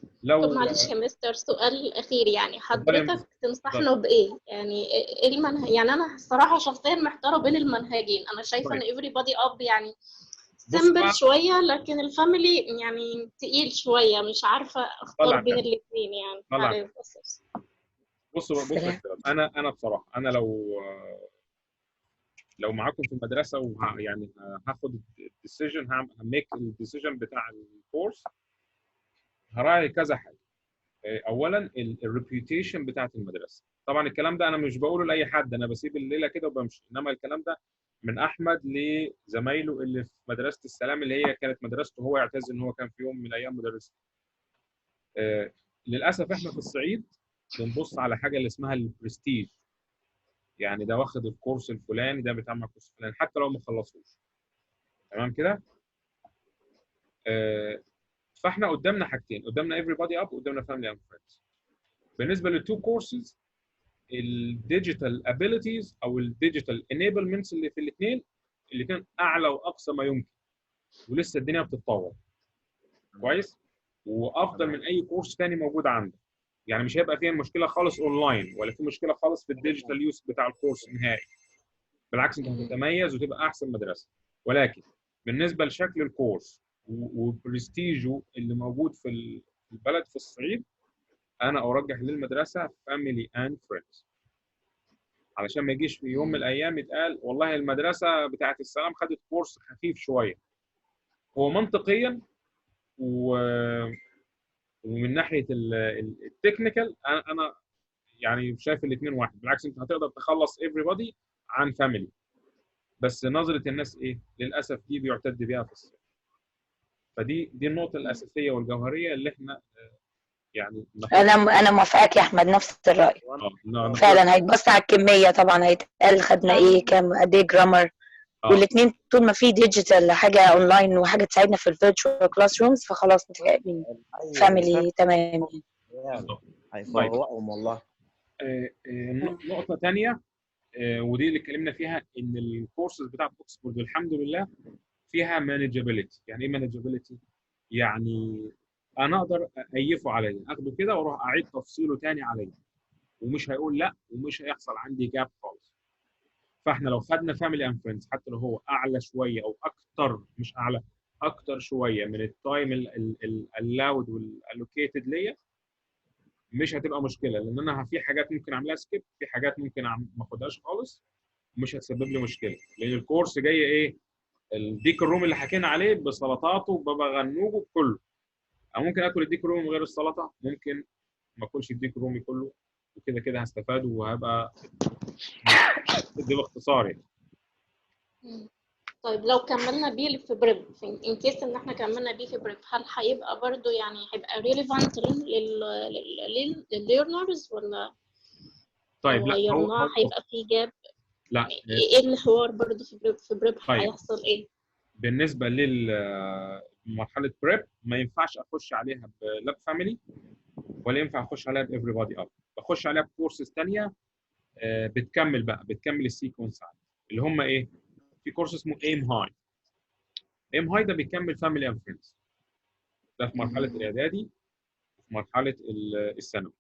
طب لو معلش يا مستر، سؤال أخير يعني، اتفضلي يا حضرتك مستر. تنصحنا بإيه؟ يعني إيه المنهج؟ يعني أنا الصراحة شخصيا محتارة بين المنهجين، أنا شايفة إن طيب everybody up يعني بص سيمبل بقى، شوية، لكن الفاميلي يعني تقيل شوية، مش عارفة أختار طلع بين تاني الاتنين يعني. طلع معلش تاني. بس. بص يا السلام. شباب، انا بصراحه انا لو معاكم في المدرسه يعني هاخد الديسيجن، هميك الديسيجن بتاع الكورس، هراعي كذا حاجه. اولا الريبيوتيشن بتاعت المدرسه. طبعا الكلام ده انا مش بقوله لاي حد، انا بسيب الليله كده وبمشي، انما الكلام ده من احمد لزمايله اللي في مدرسه السلام، اللي هي كانت مدرسته، هو يعتز ان هو كان في يوم من الايام مدرس. للاسف احنا في الصعيد بنبص على حاجه اللي اسمها البرستيج، يعني ده واخد الكورس الفلاني، ده بيتعمل الكورس الفلاني حتى لو ما خلصوش. تمام كده. فاحنا قدامنا حاجتين، قدامنا everybody up وقدامنا family and friends. بالنسبه للتو كورسز، الديجيتال ابيليتيز او الديجيتال انيبلمنتس اللي في الاثنين اعلى واقصى ما يمكن، ولسه الدنيا بتتطور كويس، وافضل من اي كورس ثاني موجود عندك. يعني مش هيبقى فيها مشكله خالص اونلاين، ولا في مشكله خالص في الديجيتال يوز بتاع الكورس نهائي. بالعكس انت هتتميز وتبقى احسن مدرسه. ولكن بالنسبه لشكل الكورس وبرستيجه اللي موجود في البلد في الصعيد، انا ارجح للمدرسه فاميلي اند فريندز، علشان ما يجيش في يوم من الايام يتقال والله المدرسه بتاعت السلام خدت كورس خفيف شويه. هو منطقيا ومن ناحيه التكنيكال انا يعني شايف الاثنين واحد. بالعكس انت هتقدر تخلص everybody عن فاميلي، بس نظره الناس ايه للاسف دي بيعتد بيها في الصعيد. فدي النقطه الاساسيه والجوهريه اللي احنا يعني انا موافقاك يا احمد، نفس الراي. فعلا هيتبص على الكميه، طبعا هيتقال خدنا ايه، كام، قد ايه جرامر. والاثنين طول ما في ديجيتال حاجه اونلاين وحاجه تساعدنا في الفيرتشوال كلاس رومز، فخلاص متفقين. فاميلي تمام. هيفوقهم والله. نقطه ثانيه ودي اللي اتكلمنا فيها، ان الكورسز بتاعت اوكسفورد الحمد لله فيها مانجابيلتي. يعني ايه مانجابيلتي؟ يعني انا اقدر ايفه عليا، اخده كده واروح اعيد تفصيله تاني عليا، ومش هيقول لا، ومش هيحصل عندي جاب خالص. فاحنا لو خدنا فاميلي اند فريندز حتى لو هو اعلى شويه او اكتر، مش اعلى، اكتر شويه من التايم اللاود والالوكيتد ليا، مش هتبقى مشكله، لان انا في حاجات ممكن اعملها سكيب، في حاجات ممكن ما اخدهاش خالص، مش هتسبب لي مشكله، لان الكورس جاي ايه، الديك الروم اللي حكينا عليه بسلطاته ببابا غنوجه بكله. او ممكن اكل الديك رومي من غير السلطه، ممكن ما اكلش الديك رومي كله، وكده كده هستفاد وهبقى دي باختصار يعني. طيب لو كملنا بيه في بريب، ان كيس ان احنا كملنا بيه في بريب، هل هيبقى برضو يعني هيبقى ريليفانت للليرنرز ولا طيب لو لا غيرناه هيبقى في جاب؟ لا ايه الحوار برضو في بريب طيب. هيحصل ايه؟ بالنسبه للمرحله بريب ما ينفعش اخش عليها بلاب فاميلي، ولا ينفع اخش عليها بافري بادي اب، بخش عليها بكورسز ثانيه بتكمل السيكونس عادي، اللي هم ايه؟ في كورس اسمه ايم هاي. ايم هاي ده بيكمل فاميلي اند فريندز، ده في مرحله الاعدادي وفي مرحله الثانوي.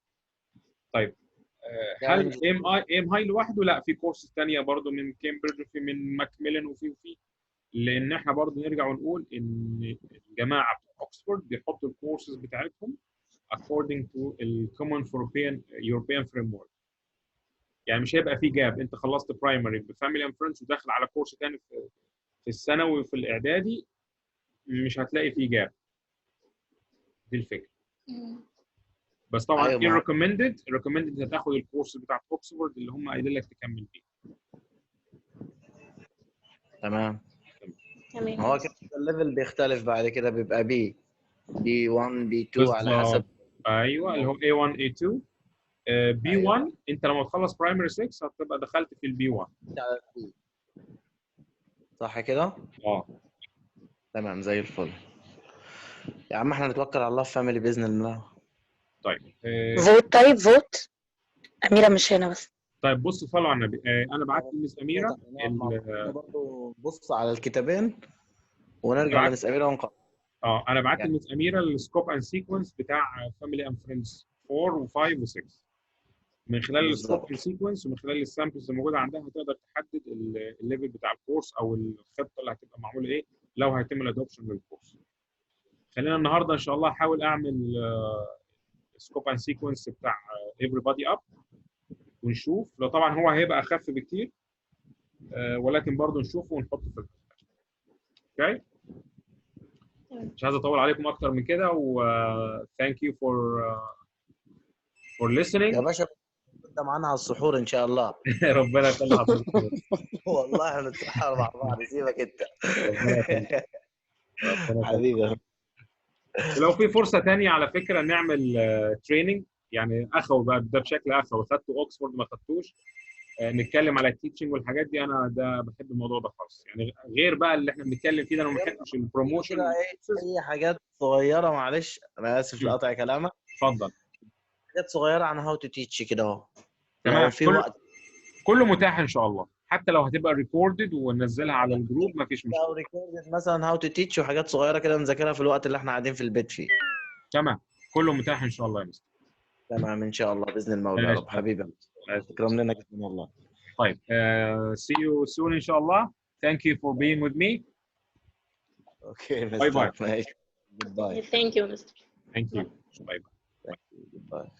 طيب هل ايم هاي لوحده؟ لا، في كورسز ثانيه برضو من كامبريدج وفي من ماكميلان وفي لان احنا برضو نرجع ونقول ان الجماعه بتوع اوكسفورد بيحطوا الكورسز بتاعتهم according to the common European framework. يعني مش هيبقى في جاب، انت خلصت برايمري بفاميلي اند فريندز وداخل على كورس ثاني في الثانوي وفي الاعدادي، مش هتلاقي في جاب. دي الفكره. بس طبعا أيوة recommended هتاخد الكورس بتاع اوكسفورد اللي هم قايلين لك تكمل بيه. تمام. هو كده الليفل بيختلف بعد كده، بيبقى بي 1 بي 2 على حسب. ايوه اللي هو A1 A2 B1. انت لما تخلص برايمري 6 هتبقى دخلت في البي 1. صح كده؟ تمام زي الفل. يا عم احنا نتوكل على الله في فاميلي باذن الله. طيب فوت. طيب فوت. اميره مش هنا بس. طيب بص صلوا على النبي. انا بعت لمس اميره برضه بص على الكتابين ونرجع لمس اميره ونقرا. انا بعت لمس اميره السكوب اند سيكونس بتاع فاميلي اند فريندز 4 و5 و6. من خلال السكوب اند سيكونس ومن خلال السامبلز الموجوده عندها هتقدر تحدد الليفل بتاع الكورس او الخطه اللي هتبقى معموله ايه لو هيتم الادوبشن للكورس. خلينا النهارده ان شاء الله احاول اعمل سكوب اند سيكونس بتاع everybody up ونشوف. لو طبعا هو هيبقى اخف بكتير ولكن برضه نشوفه ونحطه في اوكي. مش عايز اطول عليكم اكتر من كده، و thank you for listening. يا باشا انت معانا على السحور ان شاء الله. ربنا يخلي حضرتك. والله هنتسحر مع بعض، سيبك انت. حبيبي. ولو في فرصه ثانيه على فكره نعمل تريننج يعني اخوي بقى، ده بشكل اخوي، خدته اوكسفورد ما خدتوش، نتكلم على التيتشنج والحاجات دي. انا ده بحب الموضوع ده خالص يعني، غير بقى اللي احنا بنتكلم فيه ده. انا ما بحبش البروموشن. اي حاجات صغيره، معلش انا اسف لقطع كلامك. اتفضل. حاجات صغيره عن هاو تو تيتش كده اهو. تمام. كله متاح ان شاء الله، حتى لو هتبقى ريكوردد وننزلها على الجروب ما فيش مشكله. لو ريكوردد مثلا هاو تو تيتش وحاجات صغيره كده نذاكرها في الوقت اللي احنا قاعدين في البيت فيه. تمام. كله متاح ان شاء الله يا مستر. تمام ان شاء الله باذن المولى يا رب. حبيبي تكرم لنا جدا والله. طيب see you soon ان شاء الله. Thank you for being with me. Okay, bye bye. Goodbye. Thank you, Mr. Thank you. Bye bye. Goodbye.